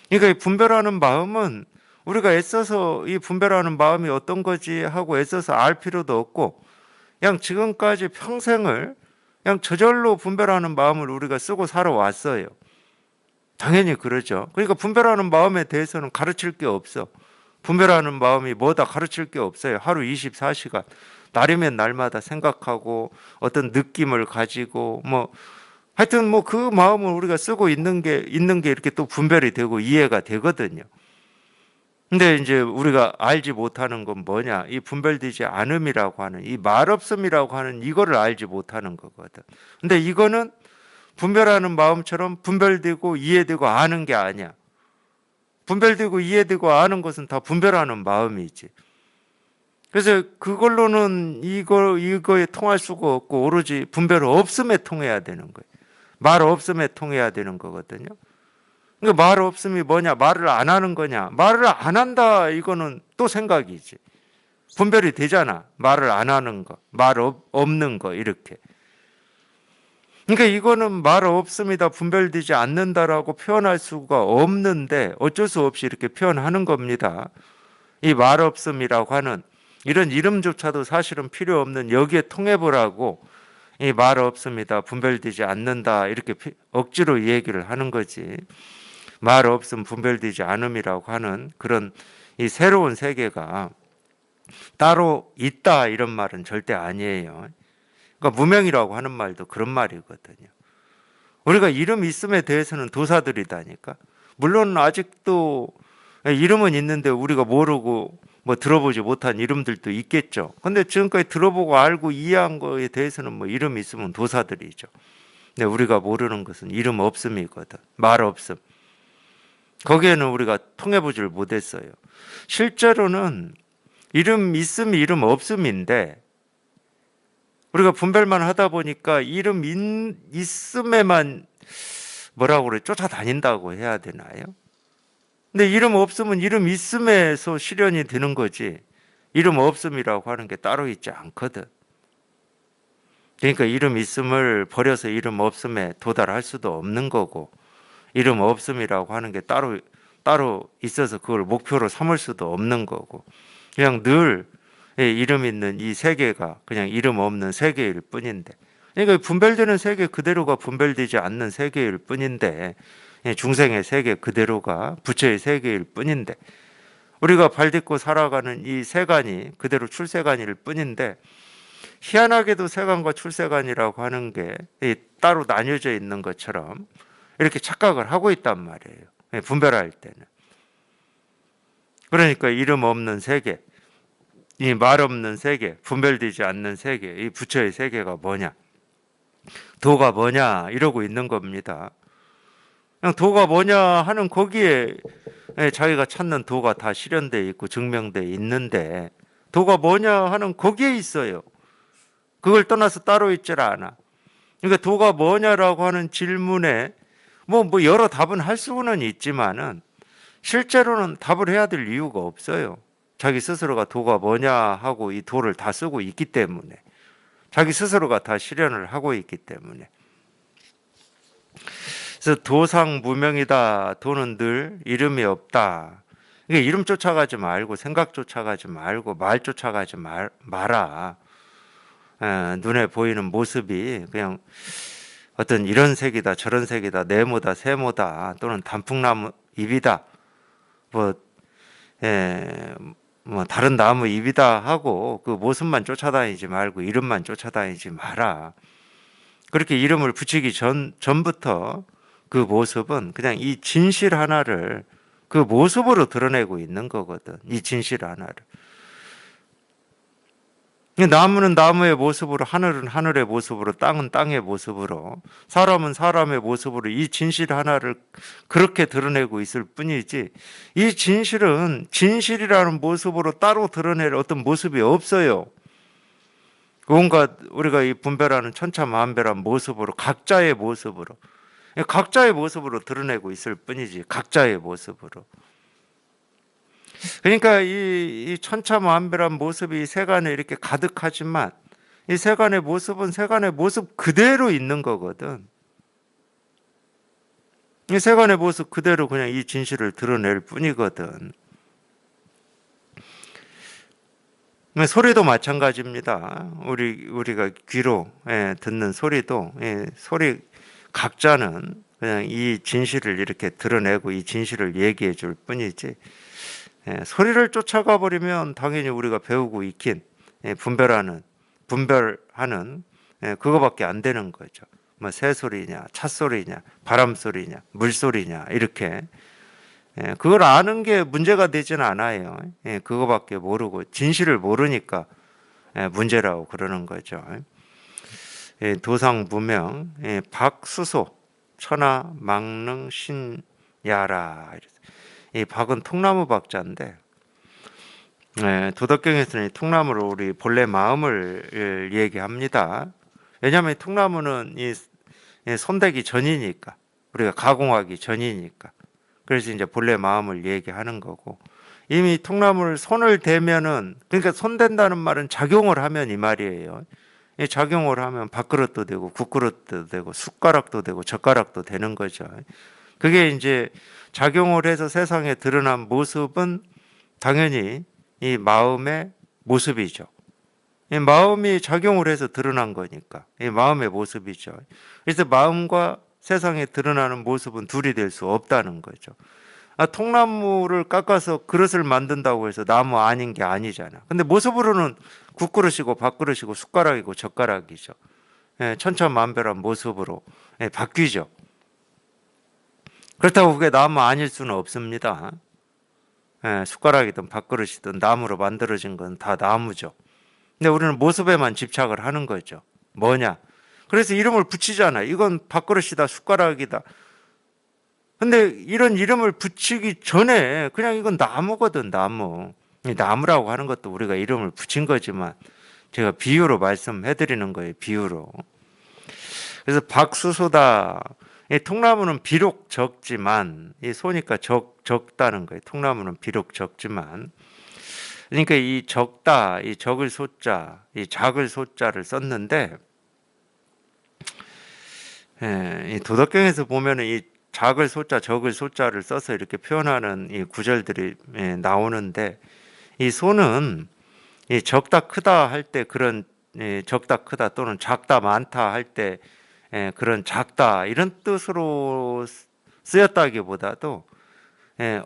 그러니까 이 분별하는 마음은 우리가 애써서 이 분별하는 마음이 어떤 거지 하고 애써서 알 필요도 없고, 그냥 지금까지 평생을 그냥 저절로 분별하는 마음을 우리가 쓰고 살아왔어요. 당연히 그러죠. 그러니까 분별하는 마음에 대해서는 가르칠 게 없어. 분별하는 마음이 뭐다 가르칠 게 없어요. 하루 24시간 날이면 날마다 생각하고 어떤 느낌을 가지고 하여튼 그 마음을 우리가 쓰고 있는 게 이렇게 또 분별이 되고 이해가 되거든요. 근데 이제 우리가 알지 못하는 건 뭐냐? 이 분별되지 않음이라고 하는, 이 말없음이라고 하는 이거를 알지 못하는 거거든. 근데 이거는 분별하는 마음처럼 분별되고 이해되고 아는 게 아니야. 분별되고 이해되고 아는 것은 다 분별하는 마음이지. 그래서 그걸로는 이거에 통할 수가 없고 오로지 분별 없음에 통해야 되는 거예요. 말 없음에 통해야 되는 거거든요. 그러니까 말 없음이 뭐냐? 말을 안 하는 거냐? 말을 안 한다 이거는 또 생각이지. 분별이 되잖아. 말을 안 하는 거, 말 없는 거 이렇게. 그러니까 이거는 말 없음이다, 분별되지 않는다라고 표현할 수가 없는데 어쩔 수 없이 이렇게 표현하는 겁니다. 이 말 없음이라고 하는 이런 이름조차도 사실은 필요 없는 여기에 통해보라고 이 말 없음이다, 분별되지 않는다 이렇게 억지로 얘기를 하는 거지. 말 없음, 분별되지 않음이라고 하는 그런 이 새로운 세계가 따로 있다 이런 말은 절대 아니에요. 그러니까 무명이라고 하는 말도 그런 말이거든요. 우리가 이름 있음에 대해서는 도사들이다니까. 물론 아직도 이름은 있는데 우리가 모르고 들어보지 못한 이름들도 있겠죠. 근데 지금까지 들어보고 알고 이해한 거에 대해서는 이름 있으면 도사들이죠. 근데 우리가 모르는 것은 이름 없음이거든. 말 없음. 거기에는 우리가 통해보질 못했어요. 실제로는 이름 있음, 이름 없음인데 우리가 분별만 하다 보니까 이름 있음에만 뭐라고 그래 쫓아다닌다고 해야 되나요? 근데 이름 없음은 이름 있음에서 실현이 되는 거지 이름 없음이라고 하는 게 따로 있지 않거든. 그러니까 이름 있음을 버려서 이름 없음에 도달할 수도 없는 거고 이름 없음이라고 하는 게 따로 있어서 그걸 목표로 삼을 수도 없는 거고 그냥 늘 이름 있는 이 세계가 그냥 이름 없는 세계일 뿐인데, 그러니까 분별되는 세계 그대로가 분별되지 않는 세계일 뿐인데, 중생의 세계 그대로가 부처의 세계일 뿐인데, 우리가 발딛고 살아가는 이 세간이 그대로 출세간일 뿐인데, 희한하게도 세간과 출세간이라고 하는 게 따로 나뉘어져 있는 것처럼 이렇게 착각을 하고 있단 말이에요. 분별할 때는. 그러니까 이름 없는 세계, 이 말 없는 세계, 분별되지 않는 세계, 이 부처의 세계가 뭐냐? 도가 뭐냐? 이러고 있는 겁니다. 그냥 도가 뭐냐 하는 거기에 자기가 찾는 도가 다 실현되어 있고 증명되어 있는데 도가 뭐냐 하는 거기에 있어요. 그걸 떠나서 따로 있질 않아. 그러니까 도가 뭐냐라고 하는 질문에 여러 답은 할 수는 있지만은 실제로는 답을 해야 될 이유가 없어요. 자기 스스로가 도가 뭐냐 하고 이 도를 다 쓰고 있기 때문에 자기 스스로가 다 실현을 하고 있기 때문에 그래서 도상 무명이다. 도는 늘 이름이 없다. 이게 이름 쫓아가지 말고 생각 쫓아가지 말고 말 쫓아가지 마라. 눈에 보이는 모습이 그냥 어떤 이런 색이다 저런 색이다 네모다 세모다 또는 단풍나무 잎이다 다른 나무 잎이다 하고 그 모습만 쫓아다니지 말고 이름만 쫓아다니지 마라. 그렇게 이름을 붙이기 전부터 그 모습은 그냥 이 진실 하나를 그 모습으로 드러내고 있는 거거든. 이 진실 하나를. 나무는 나무의 모습으로, 하늘은 하늘의 모습으로, 땅은 땅의 모습으로, 사람은 사람의 모습으로 이 진실 하나를 그렇게 드러내고 있을 뿐이지, 이 진실은 진실이라는 모습으로 따로 드러낼 어떤 모습이 없어요. 온갖 우리가 이 분별하는 천차만별한 모습으로, 각자의 모습으로 드러내고 있을 뿐이지, 각자의 모습으로. 그러니까 이 천차만별한 모습이 세간에 이렇게 가득하지만, 이 세간의 모습은 세간의 모습 그대로 있는 거거든. 이 세간의 모습 그대로 그냥 이 진실을 드러낼 뿐이거든. 소리도 마찬가지입니다. 우리가 귀로 듣는 소리도, 소리 각자는 그냥 이 진실을 이렇게 드러내고 이 진실을 얘기해 줄 뿐이지, 소리를 쫓아가 버리면 당연히 우리가 배우고 익힌 분별하는 그거밖에 안 되는 거죠. 뭐 새소리냐, 찻소리냐, 바람소리냐, 물소리냐, 이렇게 그걸 아는 게 문제가 되지는 않아요. 그거밖에 모르고 진실을 모르니까 문제라고 그러는 거죠. 도상무명, 박수소, 천하, 망릉, 신야라. 이 박은 통나무 박자인데, 도덕경에서는 이 통나무를 우리 본래 마음을 얘기합니다. 왜냐하면 통나무는 이 손대기 전이니까, 우리가 가공하기 전이니까. 그래서 이제 본래 마음을 얘기하는 거고, 이미 통나무를 손을 대면은, 그러니까 손댄다는 말은 작용을 하면 이 말이에요. 이 작용을 하면 밥그릇도 되고 국그릇도 되고 숟가락도 되고 젓가락도 되는 거죠. 그게 이제 작용을 해서 세상에 드러난 모습은 당연히 이 마음의 모습이죠. 이 마음이 작용을 해서 드러난 거니까 이 마음의 모습이죠. 그래서 마음과 세상에 드러나는 모습은 둘이 될 수 없다는 거죠. 통나무를 깎아서 그릇을 만든다고 해서 나무 아닌 게 아니잖아. 근데 모습으로는 국그릇이고 밥그릇이고 숟가락이고 젓가락이죠. 천차만별한 모습으로 바뀌죠. 그렇다고 그게 나무 아닐 수는 없습니다. 숟가락이든 밥그릇이든 나무로 만들어진 건 다 나무죠. 근데 우리는 모습에만 집착을 하는 거죠. 뭐냐? 그래서 이름을 붙이잖아. 이건 밥그릇이다, 숟가락이다. 근데 이런 이름을 붙이기 전에 그냥 이건 나무거든, 나무. 나무라고 하는 것도 우리가 이름을 붙인 거지만 제가 비유로 말씀해 드리는 거예요, 비유로. 그래서 박수소다. 이 통나무는 비록 적지만, 이 소니까 적다는 거예요. 통나무는 비록 적지만. 그러니까 이 적다, 이 적을 소자, 이 작을 소자를 썼는데, 이 도덕경에서 보면은 이 작을 소자, 적을 소자를 써서 이렇게 표현하는 이 구절들이 나오는데, 이 소는 이 적다 크다 할 때 그런 적다 크다 또는 작다 많다 할 때 그런 작다 이런 뜻으로 쓰였다기보다도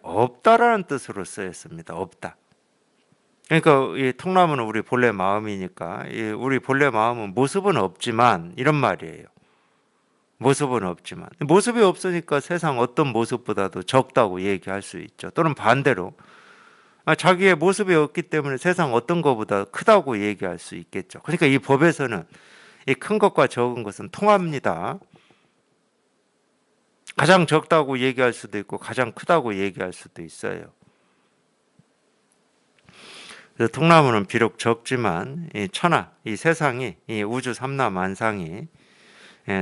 없다라는 뜻으로 쓰였습니다. 없다. 그러니까 이 통나무는 우리 본래 마음이니까 우리 본래 마음은 모습은 없지만 이런 말이에요. 모습은 없지만 모습이 없으니까 세상 어떤 모습보다도 적다고 얘기할 수 있죠. 또는 반대로 자기의 모습이 없기 때문에 세상 어떤 것보다 크다고 얘기할 수 있겠죠. 그러니까 이 법에서는 이 큰 것과 적은 것은 통합니다. 가장 적다고 얘기할 수도 있고 가장 크다고 얘기할 수도 있어요. 그래서 통나무는 비록 적지만 이 천하, 이 세상이, 이 우주 삼라만상이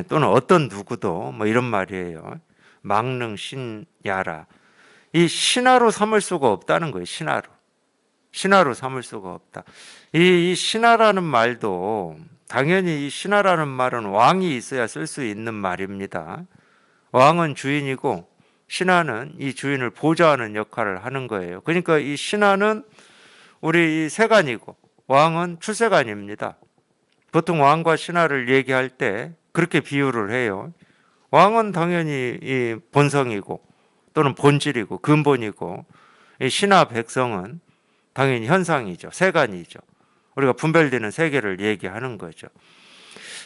또는 어떤 누구도 뭐 이런 말이에요. 망릉 신야라. 이 신하로 삼을 수가 없다는 거예요. 신하로 삼을 수가 없다. 이 신하라는 말도 당연히 이 신하라는 말은 왕이 있어야 쓸 수 있는 말입니다. 왕은 주인이고 신하는 이 주인을 보좌하는 역할을 하는 거예요. 그러니까 이 신하는 우리 세간이고 왕은 출세간입니다. 보통 왕과 신하를 얘기할 때 그렇게 비유를 해요. 왕은 당연히 이 본성이고 또는 본질이고 근본이고 이 신하 백성은 당연히 현상이죠. 세간이죠. 우리가 분별되는 세계를 얘기하는 거죠.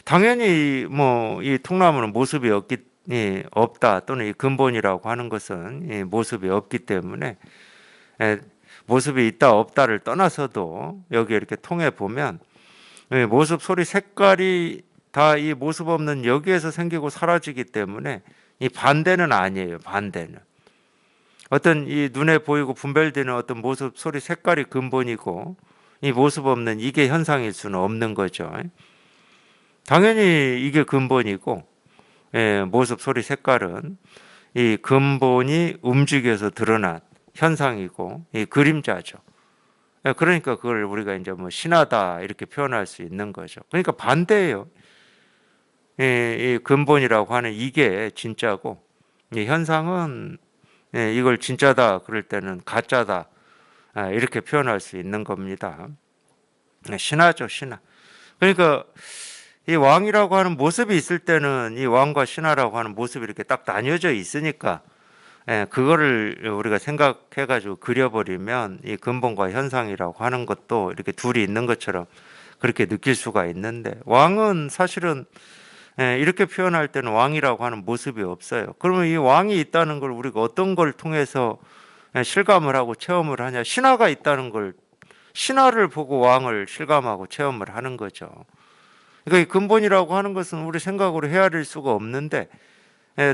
당연히 뭐 이 통나무는 모습이 없다 또는 이 근본이라고 하는 것은 이 모습이 없기 때문에 모습이 있다 없다를 떠나서도 여기 이렇게 통해 보면 모습, 소리, 색깔이 다 이 모습 없는 여기에서 생기고 사라지기 때문에 이 반대는 아니에요. 반대는 어떤 이 눈에 보이고 분별되는 어떤 모습, 소리, 색깔이 근본이고 이 모습 없는 이게 현상일 수는 없는 거죠. 당연히 이게 근본이고, 모습, 소리, 색깔은 이 근본이 움직여서 드러난 현상이고 이 그림자죠. 그러니까 그걸 우리가 이제 뭐 신하다 이렇게 표현할 수 있는 거죠. 그러니까 반대예요. 이 근본이라고 하는 이게 진짜고, 이 현상은 이걸 진짜다 그럴 때는 가짜다 이렇게 표현할 수 있는 겁니다. 신하죠, 신하. 그러니까 이 왕이라고 하는 모습이 있을 때는 이 왕과 신하라고 하는 모습이 이렇게 딱 나뉘어져 있으니까 그거를 우리가 생각해 가지고 그려버리면 이 근본과 현상이라고 하는 것도 이렇게 둘이 있는 것처럼 그렇게 느낄 수가 있는데, 왕은 사실은 이렇게 표현할 때는 왕이라고 하는 모습이 없어요. 그러면 이 왕이 있다는 걸 우리가 어떤 걸 통해서 실감을 하고 체험을 하냐? 신하가 있다는 걸, 신하를 보고 왕을 실감하고 체험을 하는 거죠. 그러니까 이 근본이라고 하는 것은 우리 생각으로 헤아릴 수가 없는데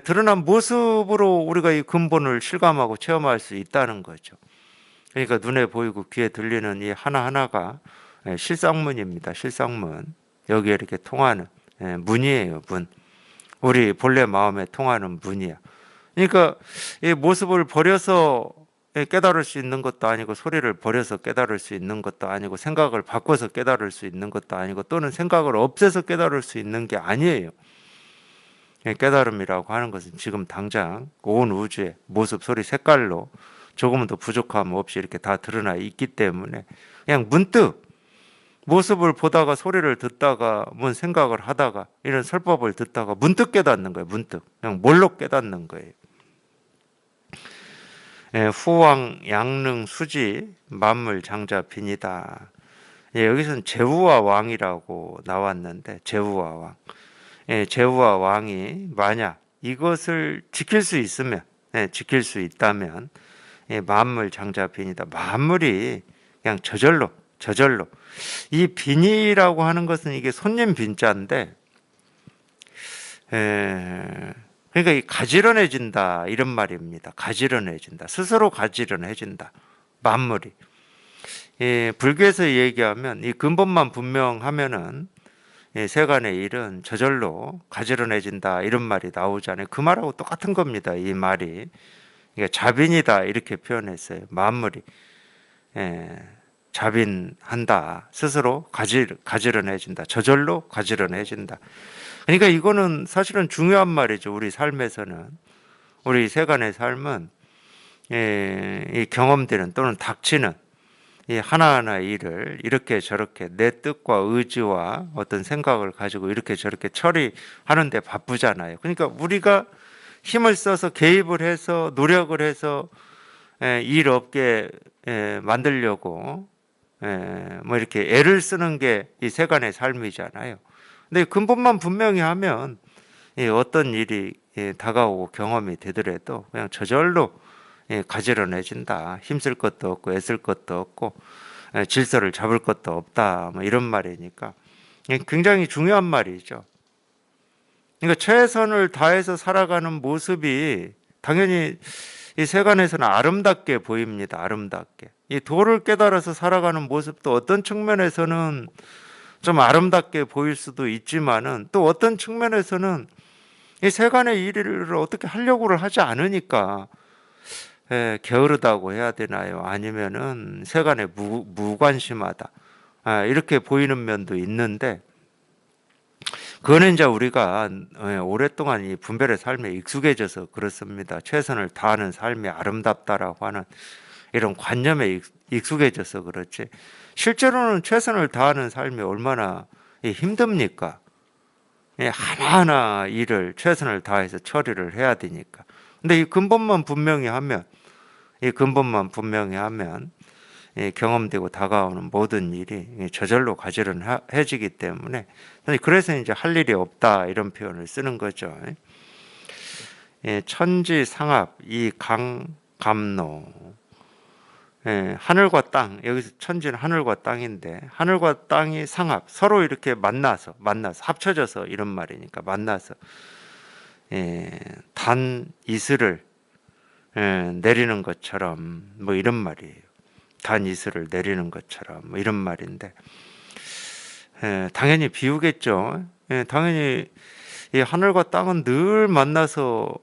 드러난 모습으로 우리가 이 근본을 실감하고 체험할 수 있다는 거죠. 그러니까 눈에 보이고 귀에 들리는 이 하나하나가 실상문입니다. 실상문. 여기에 이렇게 통하는 문이에요. 문. 우리 본래 마음에 통하는 문이야. 그러니까 이 모습을 버려서 깨달을 수 있는 것도 아니고, 소리를 버려서 깨달을 수 있는 것도 아니고, 생각을 바꿔서 깨달을 수 있는 것도 아니고, 또는 생각을 없애서 깨달을 수 있는 게 아니에요. 깨달음이라고 하는 것은 지금 당장 온 우주의 모습, 소리, 색깔로 조금은 더 부족함 없이 이렇게 다 드러나 있기 때문에 그냥 문득 모습을 보다가 소리를 듣다가 뭔 생각을 하다가 이런 설법을 듣다가 문득 깨닫는 거예요. 문득. 그냥 뭘로 깨닫는 거예요. 후왕 양릉 수지 만물 장자 빈이다. 여기서는 제후와 왕이라고 나왔는데, 제후와 왕. 제후와 왕이 만약 이것을 지킬 수 있으면, 지킬 수 있다면 만물 장자 빈이다. 만물이 그냥 저절로 이 빈이라고 하는 것은 이게 손님 빈자인데, 그러니까 이 가지런해진다 이런 말입니다. 가지런해진다. 스스로 가지런해진다. 만물이. 불교에서 얘기하면 이 근본만 분명하면은 세간의 일은 저절로 가지런해진다 이런 말이 나오잖아요. 그 말하고 똑같은 겁니다. 이 말이. 그러니까 자빈이다 이렇게 표현했어요. 만물이. 자빈한다. 스스로 가지런해진다. 저절로 가지런해진다. 그러니까 이거는 사실은 중요한 말이죠. 우리 삶에서는. 우리 세간의 삶은 이 경험되는 또는 닥치는 이 하나하나 일을 이렇게 저렇게 내 뜻과 의지와 어떤 생각을 가지고 이렇게 저렇게 처리하는 데 바쁘잖아요. 그러니까 우리가 힘을 써서 개입을 해서 노력을 해서 일 없게 만들려고 뭐 이렇게 애를 쓰는 게 이 세간의 삶이잖아요. 근데 근본만 분명히 하면 어떤 일이 다가오고 경험이 되더라도 그냥 저절로 가지런해진다. 힘쓸 것도 없고 애쓸 것도 없고 질서를 잡을 것도 없다. 뭐 이런 말이니까 굉장히 중요한 말이죠. 그러니까 최선을 다해서 살아가는 모습이 당연히 이 세간에서는 아름답게 보입니다. 아름답게. 이 도를 깨달아서 살아가는 모습도 어떤 측면에서는 좀 아름답게 보일 수도 있지만은, 또 어떤 측면에서는 이 세간의 일을 어떻게 하려고를 하지 않으니까 게으르다고 해야 되나요? 아니면은 세간에 무관심하다. 이렇게 보이는 면도 있는데, 그거는 이제 우리가 오랫동안 이 분별의 삶에 익숙해져서 그렇습니다. 최선을 다하는 삶이 아름답다라고 하는 이런 관념에 익숙해져서 그렇지, 실제로는 최선을 다하는 삶이 얼마나 힘듭니까? 하나하나 일을 최선을 다해서 처리를 해야 되니까. 근데 이 근본만 분명히 하면, 경험되고 다가오는 모든 일이 저절로 가지런해지기 때문에, 그래서 이제 할 일이 없다 이런 표현을 쓰는 거죠. 천지상합 이 강감노. 하늘과 땅, 여기서 천지는 하늘과 땅인데 하늘과 땅이 상합, 서로 이렇게 만나서 합쳐져서 이런 말이니까 만나서 단 이슬을 내리는 것처럼 뭐 이런 말이에요. 단 이슬을 내리는 것처럼 뭐 이런 말인데 당연히 비유겠죠. 당연히 이 하늘과 땅은 늘 만나서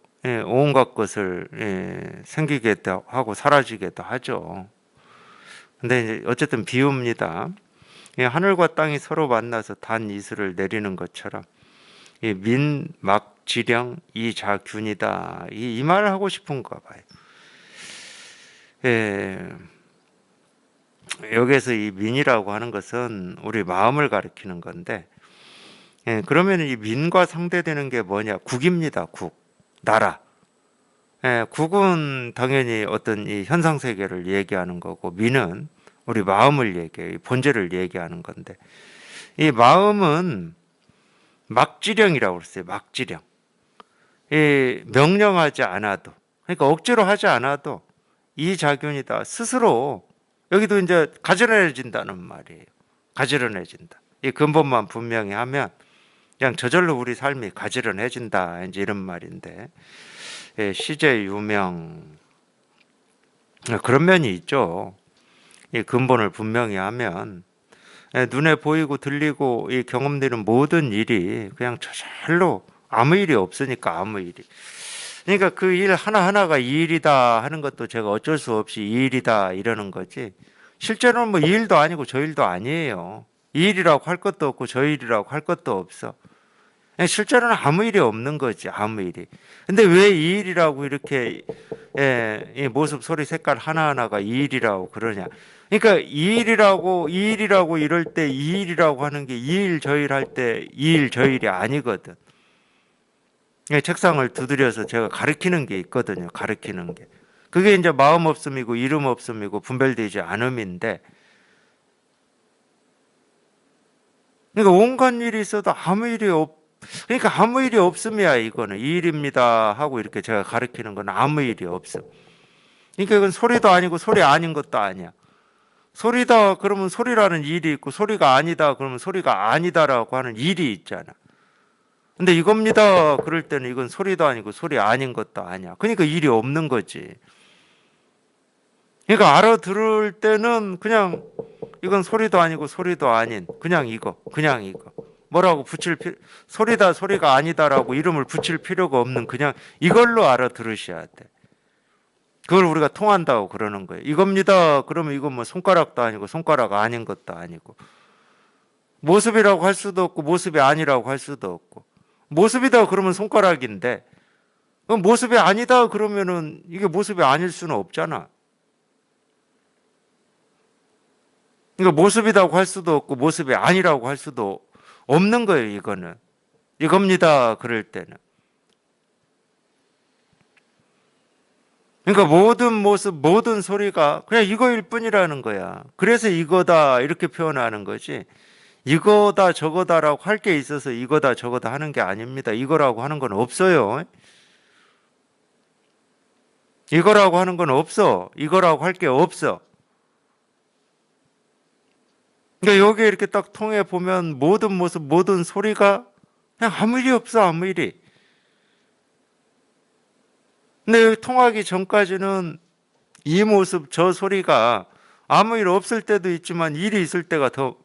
온갖 것을 생기게도 하고 사라지게도 하죠. 근데 이제 어쨌든 비유입니다. 하늘과 땅이 서로 만나서 단 이슬을 내리는 것처럼 이 민막지령 이자균이다. 이 말을 하고 싶은가 봐요. 여기서 이 민이라고 하는 것은 우리 마음을 가리키는 건데, 그러면 이 민과 상대되는 게 뭐냐? 국입니다. 국, 나라. 국은 당연히 어떤 이 현상 세계를 얘기하는 거고, 민은 우리 마음을 얘기해요. 본질을 얘기하는 건데, 이 마음은 막지령이라고 그랬어요. 막지령. 명령하지 않아도, 그러니까 억지로 하지 않아도 이 작용이다. 스스로 여기도 이제 가지런해진다는 말이에요. 가지런해진다. 이 근본만 분명히 하면 그냥 저절로 우리 삶이 가지런해진다. 이제 이런 말인데, 시제 유명 그런 면이 있죠. 이 근본을 분명히 하면 눈에 보이고 들리고 이 경험되는 모든 일이 그냥 저절로 아무 일이 없으니까 아무 일이. 그러니까 그 일 하나하나가 이 일이다 하는 것도 제가 어쩔 수 없이 이 일이다 이러는 거지. 실제로는 뭐 이 일도 아니고 저 일도 아니에요. 이 일이라고 할 것도 없고 저 일이라고 할 것도 없어. 실제로는 아무 일이 없는 거지, 아무 일이. 근데 왜 이 일이라고 이렇게 이 모습, 소리, 색깔 하나하나가 이 일이라고 그러냐. 그러니까 이 일이라고 이럴 때 이 일이라고 하는 게 이 일 저 일 할 때 이 일 저 일이 아니거든. 책상을 두드려서 제가 가르치는 게 있거든요. 가르치는 게. 그게 이제 마음 없음이고 이름 없음이고 분별되지 않음인데, 그러니까 온갖 일이 있어도 그러니까 아무 일이 없음이야. 이거는 이 일입니다 하고 이렇게 제가 가르치는 건 아무 일이 없음. 그러니까 이건 소리도 아니고 소리 아닌 것도 아니야. 소리다 그러면 소리라는 일이 있고, 소리가 아니다 그러면 소리가 아니다라고 하는 일이 있잖아. 근데 이겁니다 그럴 때는 이건 소리도 아니고 소리 아닌 것도 아니야. 그러니까 일이 없는 거지. 그러니까 알아들을 때는 그냥 이건 소리도 아니고 소리도 아닌 그냥 이거 뭐라고 소리다 소리가 아니다라고 이름을 붙일 필요가 없는 그냥 이걸로 알아들으셔야 돼. 그걸 우리가 통한다고 그러는 거예요. 이겁니다 그러면 이건 뭐 손가락도 아니고 손가락 아닌 것도 아니고, 모습이라고 할 수도 없고 모습이 아니라고 할 수도 없고, 모습이다 그러면 손가락인데 그럼 모습이 아니다 그러면은 이게 모습이 아닐 수는 없잖아. 그러니까 모습이라고 할 수도 없고 모습이 아니라고 할 수도 없는 거예요. 이거는 이겁니다 그럴 때는. 그러니까 모든 모습 모든 소리가 그냥 이거일 뿐이라는 거야. 그래서 이거다 이렇게 표현하는 거지, 이거다 저거다라고 할 게 있어서 이거다 저거다 하는 게 아닙니다. 이거라고 하는 건 없어요. 이거라고 하는 건 없어. 이거라고 할 게 없어. 그러니까 여기에 이렇게 딱 통해 보면 모든 모습 모든 소리가 그냥 아무 일이 없어. 아무 일이. 근데 여기 통하기 전까지는 이 모습 저 소리가 아무 일 없을 때도 있지만 일이 있을 때가 더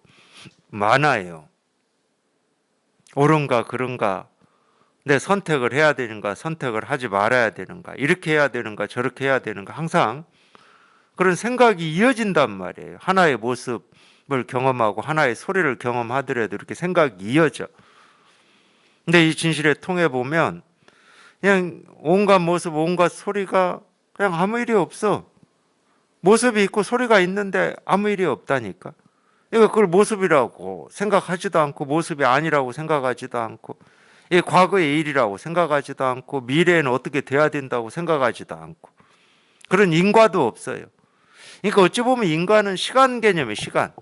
많아요. 옳은가 그른가, 내 선택을 해야 되는가 선택을 하지 말아야 되는가, 이렇게 해야 되는가 저렇게 해야 되는가, 항상 그런 생각이 이어진단 말이에요. 하나의 모습을 경험하고 하나의 소리를 경험하더라도 이렇게 생각이 이어져. 근데 이 진실에 통해 보면 그냥 온갖 모습 온갖 소리가 그냥 아무 일이 없어. 모습이 있고 소리가 있는데 아무 일이 없다니까. 그러니까 그걸 모습이라고 생각하지도 않고 모습이 아니라고 생각하지도 않고, 이 과거의 일이라고 생각하지도 않고 미래에는 어떻게 돼야 된다고 생각하지도 않고, 그런 인과도 없어요. 그러니까 어찌 보면 인과는 시간 개념이에요. 시간.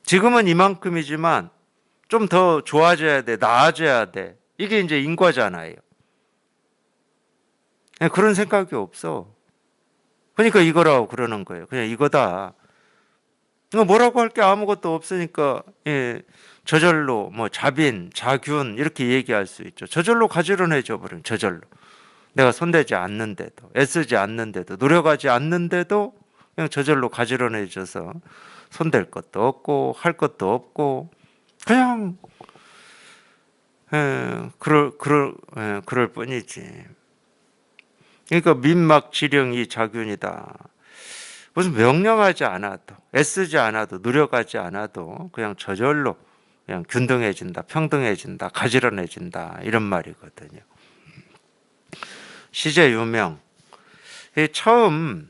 지금은 이만큼이지만 좀 더 좋아져야 돼, 나아져야 돼. 이게 이제 인과잖아요. 그런 생각이 없어. 그러니까 이거라고 그러는 거예요. 그냥 이거다. 이거 뭐라고 할 게 아무것도 없으니까 예, 저절로 뭐 자빈, 자균 이렇게 얘기할 수 있죠. 저절로 가지런해져 버리면 저절로. 내가 손대지 않는데도 애쓰지 않는데도 노력하지 않는데도 그냥 저절로 가지런해져서 손댈 것도 없고 할 것도 없고 그냥 그럴 뿐이지. 그러니까 민막지령이 자균이다. 무슨 명령하지 않아도 애쓰지 않아도 노력하지 않아도 그냥 저절로 그냥 균등해진다, 평등해진다, 가지런해진다 이런 말이거든요. 시제 유명. 처음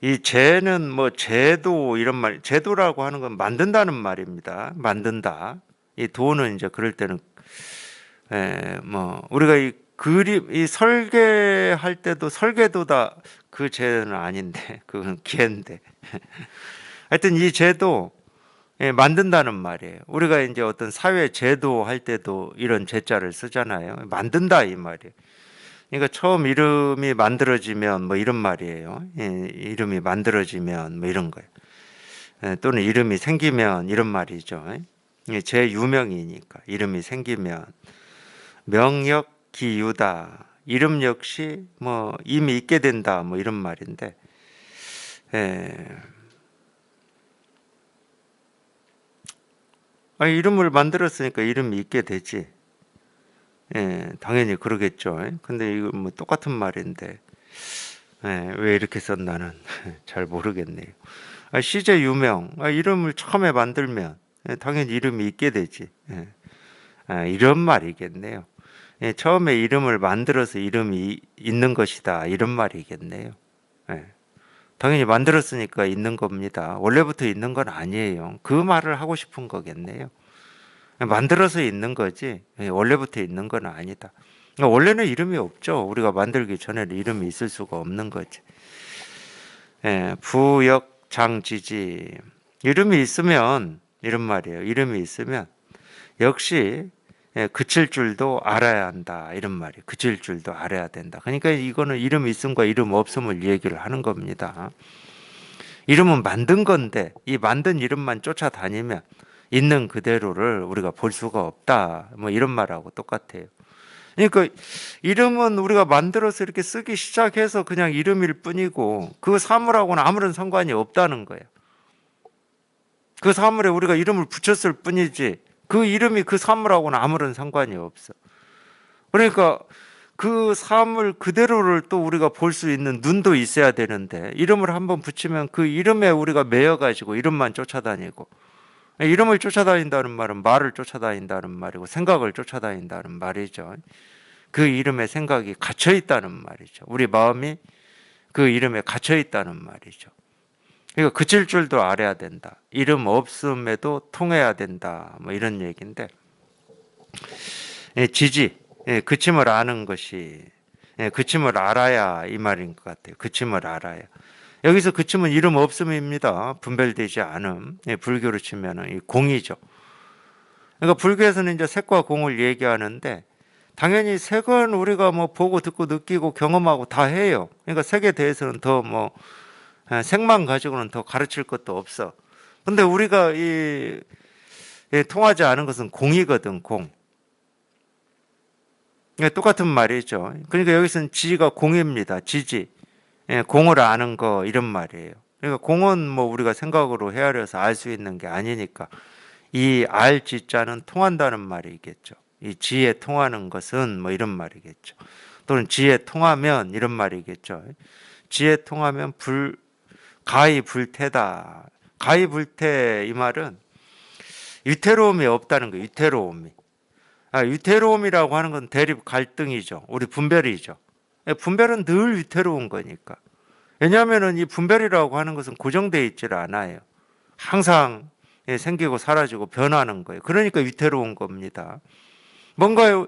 이 제는 뭐 제도 이런 말, 제도라고 하는 건 만든다는 말입니다. 만든다. 이 도는 이제 그럴 때는 뭐 우리가 이 그림 이 설계할 때도 설계도다 그 제는 아닌데 그건 기회인데 하여튼 이 제도 만든다는 말이에요. 우리가 이제 어떤 사회 제도 할 때도 이런 제자를 쓰잖아요. 만든다 이 말이에요. 그러니까 처음 이름이 만들어지면 뭐 이런 말이에요. 이름이 만들어지면 뭐 이런 거예요. 또는 이름이 생기면 이런 말이죠. 제 유명이니까 이름이 생기면 명역 기유다. 이름 역시 뭐 이미 있게 된다. 뭐 이런 말인데, 이름을 만들었으니까 이름이 있게 되지. 당연히 그러겠죠. 근데 이거 뭐 똑같은 말인데, 왜 이렇게 썼나는 잘 모르겠네요. 시제 유명. 이름을 처음에 만들면 당연히 이름이 있게 되지. 이런 말이겠네요. 처음에 이름을 만들어서 이름이 있는 것이다. 이런 말이겠네요. 당연히 만들었으니까 있는 겁니다. 원래부터 있는 건 아니에요. 그 말을 하고 싶은 거겠네요. 만들어서 있는 거지 원래부터 있는 건 아니다. 원래는 이름이 없죠. 우리가 만들기 전에는 이름이 있을 수가 없는 거지. 부역장지지. 이름이 있으면 이런 말이에요. 이름이 있으면 역시 그칠 줄도 알아야 한다. 이런 말이에요. 그칠 줄도 알아야 된다. 그러니까 이거는 이름 있음과 이름 없음을 얘기를 하는 겁니다. 이름은 만든 건데 이 만든 이름만 쫓아다니면 있는 그대로를 우리가 볼 수가 없다. 뭐 이런 말하고 똑같아요. 그러니까 이름은 우리가 만들어서 이렇게 쓰기 시작해서 그냥 이름일 뿐이고 그 사물하고는 아무런 상관이 없다는 거예요. 그 사물에 우리가 이름을 붙였을 뿐이지 그 이름이 그 사물하고는 아무런 상관이 없어. 그러니까 그 사물 그대로를 또 우리가 볼 수 있는 눈도 있어야 되는데 이름을 한번 붙이면 그 이름에 우리가 매여가지고 이름만 쫓아다니고 이름을 쫓아다닌다는 말은 말을 쫓아다닌다는 말이고 생각을 쫓아다닌다는 말이죠. 그 이름에 생각이 갇혀 있다는 말이죠. 우리 마음이 그 이름에 갇혀 있다는 말이죠. 그러니까 그칠 줄도 알아야 된다. 이름 없음에도 통해야 된다. 뭐 이런 얘기인데 지지, 그침을 아는 것이 그침을 알아야 이 말인 것 같아요. 그침을 알아야. 여기서 그침은 이름 없음입니다. 분별되지 않음. 불교로 치면은 공이죠. 그러니까 불교에서는 이제 색과 공을 얘기하는데 당연히 색은 우리가 뭐 보고 듣고 느끼고 경험하고 다 해요. 그러니까 색에 대해서는 더 뭐 색만 가지고는 더 가르칠 것도 없어. 근데 우리가 통하지 않은 것은 공이거든, 공. 똑같은 말이죠. 그러니까 여기서는 지가 공입니다. 지지. 공을 아는 거 이런 말이에요. 그러니까 공은 뭐 우리가 생각으로 헤아려서 알 수 있는 게 아니니까 이 알지자는 통한다는 말이겠죠. 이 지에 통하는 것은 뭐 이런 말이겠죠. 또는 지에 통하면 이런 말이겠죠. 지에 통하면 가히 불태다. 가히 불태 이 말은 위태로움이 없다는 거예요. 위태로움이. 위태로움이라고 하는 건 대립 갈등이죠. 우리 분별이죠. 분별은 늘 위태로운 거니까. 왜냐하면 이 분별이라고 하는 것은 고정되어 있질 않아요. 항상 생기고 사라지고 변하는 거예요. 그러니까 위태로운 겁니다. 뭔가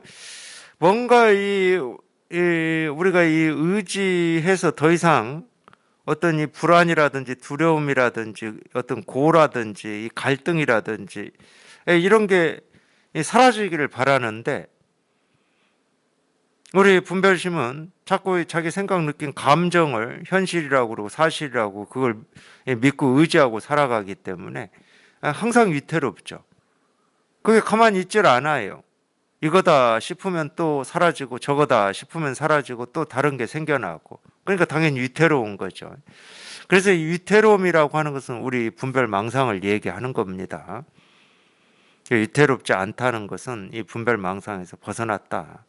우리가 이 의지해서 더 이상 어떤 이 불안이라든지 두려움이라든지 어떤 고라든지 이 갈등이라든지 이런 게 사라지기를 바라는데 우리 분별심은 자꾸 자기 생각, 느낀 감정을 현실이라고 그러고 사실이라고 그걸 믿고 의지하고 살아가기 때문에 항상 위태롭죠. 그게 가만히 있질 않아요. 이거다 싶으면 또 사라지고 저거다 싶으면 사라지고 또 다른 게 생겨나고, 그러니까 당연히 위태로운 거죠. 그래서 이 위태로움이라고 하는 것은 우리 분별망상을 얘기하는 겁니다. 위태롭지 않다는 것은 이 분별망상에서 벗어났다.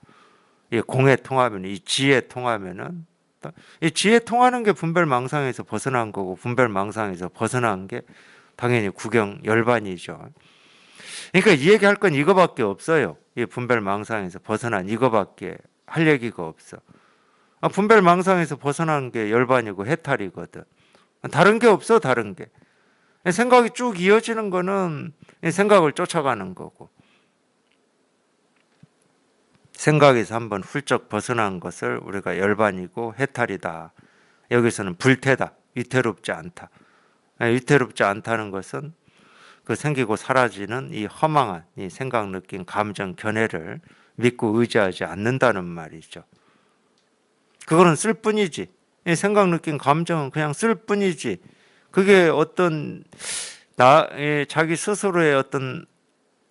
이 공에 통하면, 이 지에 통하면은, 이 지에 통하는 게 분별망상에서 벗어난 거고, 분별망상에서 벗어난 게 당연히 구경 열반이죠. 그러니까 이 얘기할 건 이거밖에 없어요. 이 분별망상에서 벗어난 이거밖에 할 얘기가 없어. 분별망상에서 벗어난 게 열반이고 해탈이거든. 다른 게 없어, 다른 게. 생각이 쭉 이어지는 거는 생각을 쫓아가는 거고, 생각에서 한번 훌쩍 벗어난 것을 우리가 열반이고 해탈이다. 여기서는 불태다. 위태롭지 않다. 위태롭지 않다는 것은 그 생기고 사라지는 이 허망한 이 생각, 느낌, 감정, 견해를 믿고 의지하지 않는다는 말이죠. 그거는 쓸 뿐이지. 이 생각, 느낌, 감정은 그냥 쓸 뿐이지. 그게 어떤 자기 스스로의 어떤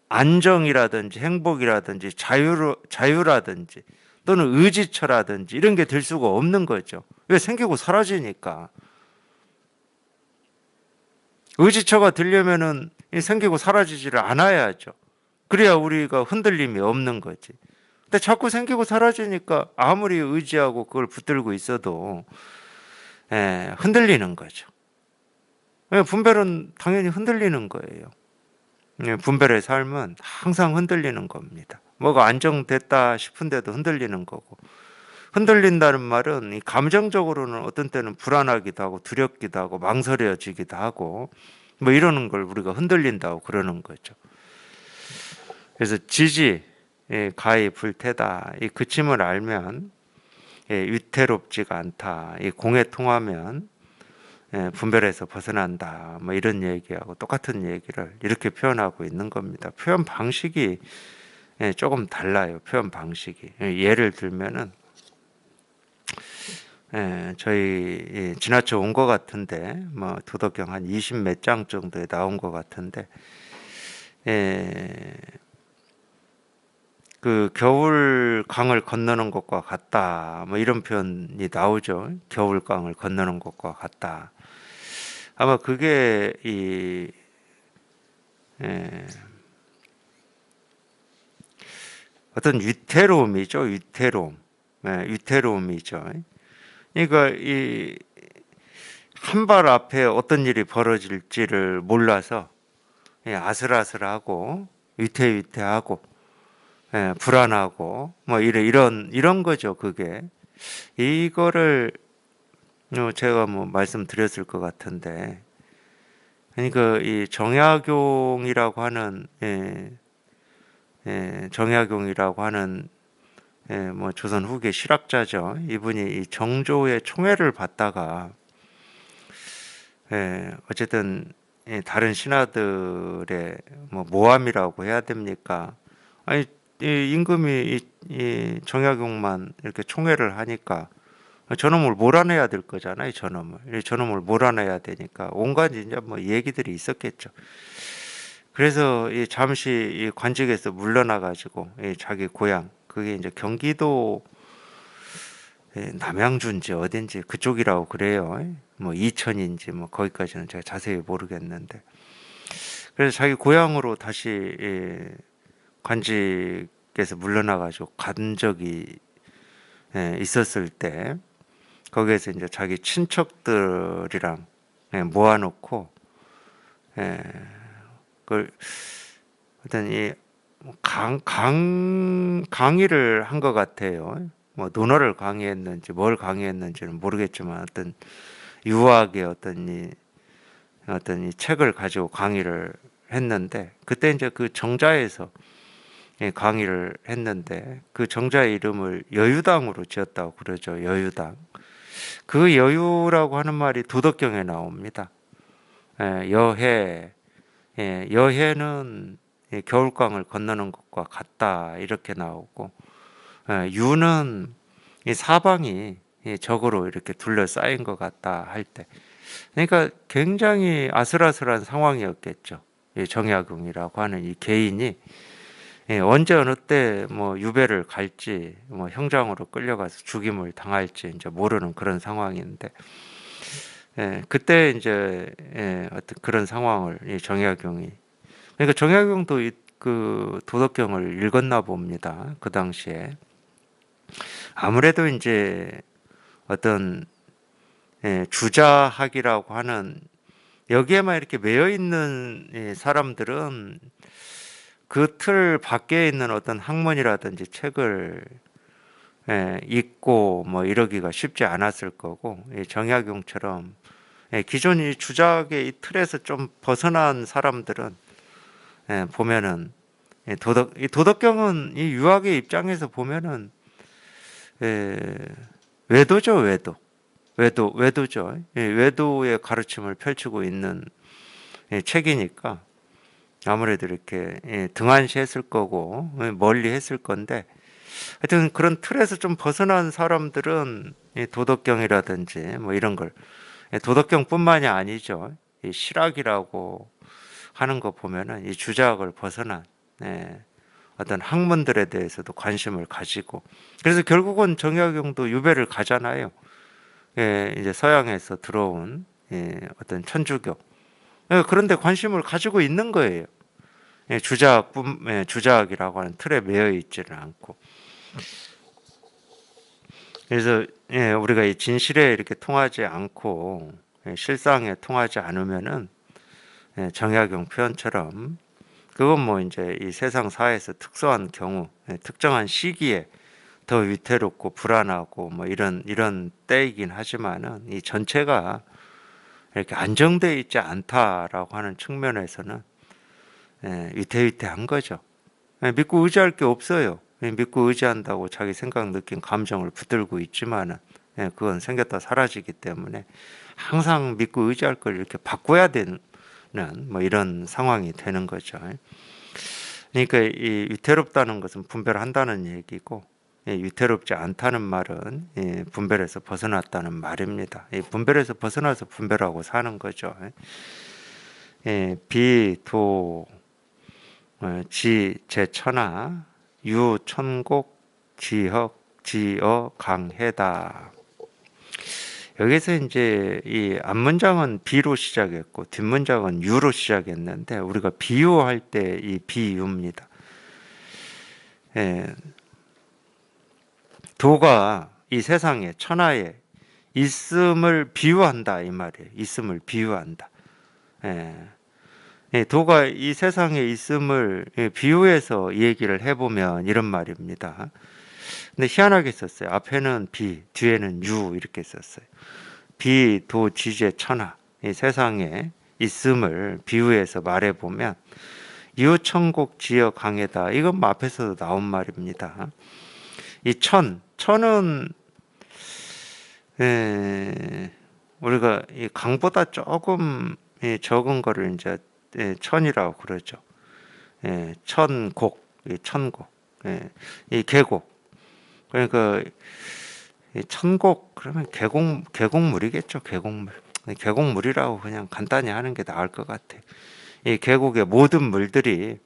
안정이라든지 행복이라든지 자유라든지 또는 의지처라든지 이런 게 될 수가 없는 거죠. 왜? 생기고 사라지니까. 의지처가 되려면은 생기고 사라지지를 않아야죠. 그래야 우리가 흔들림이 없는 거지. 근데 자꾸 생기고 사라지니까 아무리 의지하고 그걸 붙들고 있어도 흔들리는 거죠. 분별은 당연히 흔들리는 거예요. 분별의 삶은 항상 흔들리는 겁니다. 뭐가 안정됐다 싶은데도 흔들리는 거고, 흔들린다는 말은 이 감정적으로는 어떤 때는 불안하기도 하고 두렵기도 하고 망설여지기도 하고 뭐 이러는 걸 우리가 흔들린다고 그러는 거죠. 그래서 지지 가히 불태다, 이 그침을 알면 위태롭지가 않다, 이 공에 통하면 분별에서 벗어난다, 뭐 이런 얘기하고 똑같은 얘기를 이렇게 표현하고 있는 겁니다. 표현 방식이 조금 달라요. 표현 방식이. 예를 들면은 저희 지나쳐 온 것 같은데, 뭐 도덕경 한 20 몇 장 정도에 나온 것 같은데, 그 겨울 강을 건너는 것과 같다, 뭐 이런 표현이 나오죠. 겨울 강을 건너는 것과 같다. 아마 그게 이 어떤 위태로움이죠. 위태로움. 위태로움이죠. 그러니까 이 한 발 앞에 어떤 일이 벌어질지를 몰라서 아슬아슬하고 위태위태하고 불안하고 뭐 이런 거죠. 그게 이거를 제가 뭐 말씀드렸을 것 같은데, 그러니까 이 정약용이라고 하는 정약용이라고 하는 뭐 조선 후기 실학자죠. 이분이 이 정조의 총애를 받다가 어쨌든 다른 신하들의 뭐 모함이라고 해야 됩니까? 아니 이 임금이 이 정약용만 이렇게 총애를 하니까 저놈을 몰아내야 될 거잖아요. 저놈을 몰아내야 되니까 온갖 이제 뭐 얘기들이 있었겠죠. 그래서 이 잠시 이 관직에서 물러나 가지고 자기 고향, 그게 이제 경기도 남양주인지 어딘지 그쪽이라고 그래요. 뭐 이천인지 뭐 거기까지는 제가 자세히 모르겠는데, 그래서 자기 고향으로 다시 관직에서 물러나 가지고 간 적이 있었을 때, 거기에서 이제 자기 친척들이랑 모아놓고 그걸 어떤 이 강의를 한 것 같아요. 뭐 논어를 강의했는지 뭘 강의했는지는 모르겠지만 어떤 유학의 어떤 이 책을 가지고 강의를 했는데, 그때 이제 그 정자에서 강의를 했는데 그 정자의 이름을 여유당으로 지었다고 그러죠. 여유당. 그 여유라고 하는 말이 도덕경에 나옵니다. 여해, 여해는 겨울강을 건너는 것과 같다 이렇게 나오고, 유는 이 사방이 이 적으로 이렇게 둘러싸인 것 같다 할 때, 그러니까 굉장히 아슬아슬한 상황이었겠죠. 이 정약용이라고 하는 이 개인이 언제 어느 때 뭐 유배를 갈지, 뭐 형장으로 끌려가서 죽임을 당할지 이제 모르는 그런 상황인데, 그때 이제 어떤 그런 상황을 이 정약용이, 그러니까 정약용도 그 도덕경을 읽었나 봅니다. 그 당시에 아무래도 이제 어떤 주자학이라고 하는, 여기에만 이렇게 매여 있는 사람들은 그 틀 밖에 있는 어떤 학문이라든지 책을 읽고 뭐 이러기가 쉽지 않았을 거고, 이 정약용처럼 기존 이 주작의 이 틀에서 좀 벗어난 사람들은 보면은 이 도덕경은 이 유학의 입장에서 보면은 에, 외도죠, 외도죠. 외도의 가르침을 펼치고 있는 책이니까 아무래도 이렇게 등한시했을 거고 멀리 했을 건데, 하여튼 그런 틀에서 좀 벗어난 사람들은 이 도덕경이라든지 뭐 이런 걸, 도덕경뿐만이 아니죠. 이 실학이라고 하는 거 보면은 이 주작을 벗어난 어떤 학문들에 대해서도 관심을 가지고, 그래서 결국은 정약용도 유배를 가잖아요. 이제 서양에서 들어온 어떤 천주교, 그런데 관심을 가지고 있는 거예요. 주작이라고 하는 틀에 매여 있지는 않고. 그래서 우리가 이 진실에 이렇게 통하지 않고 실상에 통하지 않으면은 정약용 표현처럼, 그건 뭐 이제 이 세상 사회에서 특수한 경우, 특정한 시기에 더 위태롭고 불안하고 뭐 이런 때이긴 하지만은, 이 전체가 이렇게 안정되어 있지 않다라고 하는 측면에서는 위태위태한 거죠. 믿고 의지할 게 없어요. 믿고 의지한다고 자기 생각, 느낌, 감정을 붙들고 있지만은 그건 생겼다 사라지기 때문에 항상 믿고 의지할 걸 이렇게 바꿔야 되는 뭐 이런 상황이 되는 거죠. 그러니까 이 위태롭다는 것은 분별한다는 얘기고, 위태롭지 않다는 말은 분별에서 벗어났다는 말입니다. 분별에서 벗어나서 분별하고 사는 거죠. 비, 도, 지, 제천하, 유, 천곡, 지혁, 지어, 강해다. 여기서 이제 이 앞문장은 비로 시작했고 뒷문장은 유로 시작했는데, 우리가 비유할 때 이 비유입니다. 도가 이 세상에, 천하에 있음을 비유한다 이 말이에요. 있음을 비유한다. 도가 이 세상에 있음을 비유해서 이 얘기를 해보면 이런 말입니다. 근데 희한하게 썼어요. 앞에는 비, 뒤에는 유 이렇게 썼어요. 비, 도, 지제, 천하, 이 세상에 있음을 비유해서 말해보면 이웃천곡, 지어, 강해다. 이건 뭐 앞에서도 나온 말입니다. 이 천은 우리가 이 강보다 조금 적은 거를 이제 천이라고 그러죠. 천곡, 이 천곡, 이 계곡. 그러니까 이 천곡 그러면 계곡물이겠죠. 계곡물이라고 그냥 간단히 하는 게 나을 것 같아. 이 계곡의 모든 물들이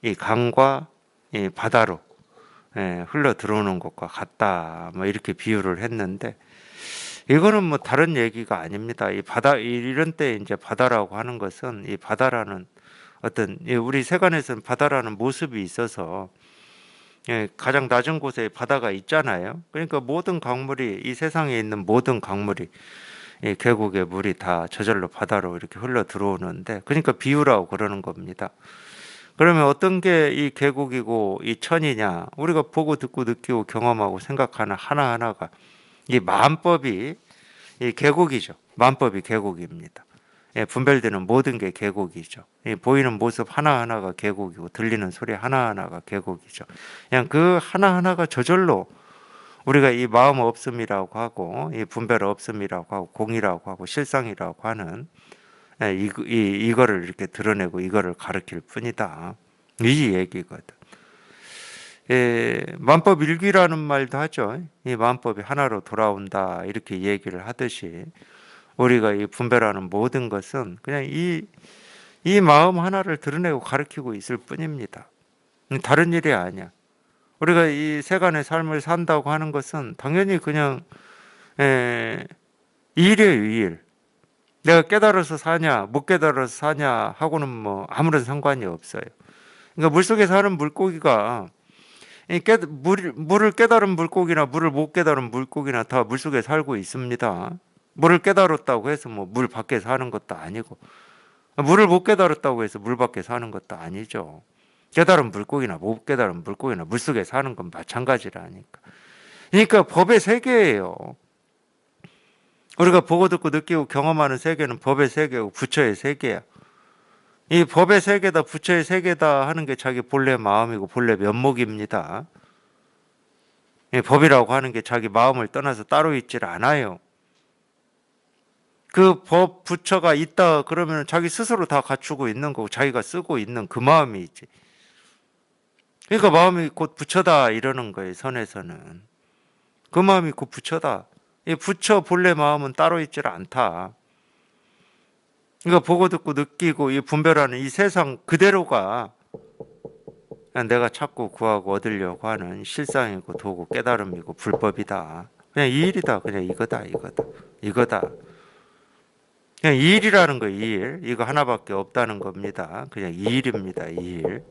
이 강과 이 바다로 흘러 들어오는 것과 같다. 뭐 이렇게 비유를 했는데, 이거는 뭐 다른 얘기가 아닙니다. 이 바다, 이런 때 이제 바다라고 하는 것은, 이 바다라는 어떤 우리 세간에서는 바다라는 모습이 있어서 가장 낮은 곳에 바다가 있잖아요. 그러니까 모든 강물이, 이 세상에 있는 모든 강물이 이 계곡의 물이 다 저절로 바다로 이렇게 흘러 들어오는데, 그러니까 비유라고 그러는 겁니다. 그러면 어떤 게 이 계곡이고 이 천이냐? 우리가 보고 듣고 느끼고 경험하고 생각하는 하나하나가 이 마음법이 이 계곡이죠. 마음법이 계곡입니다. 분별되는 모든 게 계곡이죠. 보이는 모습 하나하나가 계곡이고 들리는 소리 하나하나가 계곡이죠. 그냥 그 하나하나가 저절로 우리가 이 마음 없음이라고 하고 이 분별 없음이라고 하고 공이라고 하고 실상이라고 하는 이거를 이렇게 드러내고 이거를 가르칠 뿐이다. 이 얘기거든. 만법 일귀라는 말도 하죠. 이 만법이 하나로 돌아온다 이렇게 얘기를 하듯이 우리가 이 분별하는 모든 것은 그냥 이 마음 하나를 드러내고 가르치고 있을 뿐입니다. 다른 일이 아니야. 우리가 이 세간의 삶을 산다고 하는 것은 당연히 그냥 일이에요, 일. 내가 깨달아서 사냐, 못 깨달아서 사냐 하고는 뭐 아무런 상관이 없어요. 그러니까 물속에 사는 물고기가 물을 깨달은 물고기나 물을 못 깨달은 물고기나 다 물속에 살고 있습니다. 물을 깨달았다고 해서 뭐 물 밖에 사는 것도 아니고 물을 못 깨달았다고 해서 물 밖에 사는 것도 아니죠. 깨달은 물고기나 못 깨달은 물고기나 물속에 사는 건 마찬가지라니까. 그러니까 법의 세계예요. 우리가 보고 듣고 느끼고 경험하는 세계는 법의 세계고 부처의 세계야. 이 법의 세계다 부처의 세계다 하는 게 자기 본래 마음이고 본래 면목입니다. 이 법이라고 하는 게 자기 마음을 떠나서 따로 있질 않아요. 그 법 부처가 있다 그러면 자기 스스로 다 갖추고 있는 거고 자기가 쓰고 있는 그 마음이 있지. 그러니까 마음이 곧 부처다 이러는 거예요. 선에서는. 그 마음이 곧 부처다. 이 부처 본래 마음은 따로 있질 않다. 그러니까 보고 듣고 느끼고 이 분별하는 이 세상 그대로가 그냥 내가 찾고 구하고 얻으려고 하는 실상이고 도구 깨달음이고 불법이다. 그냥 이 일이다. 그냥 이거다. 이거다. 그냥 이 일이라는 거, 이 일. 이거 하나밖에 없다는 겁니다. 그냥 이 일입니다. 이 일.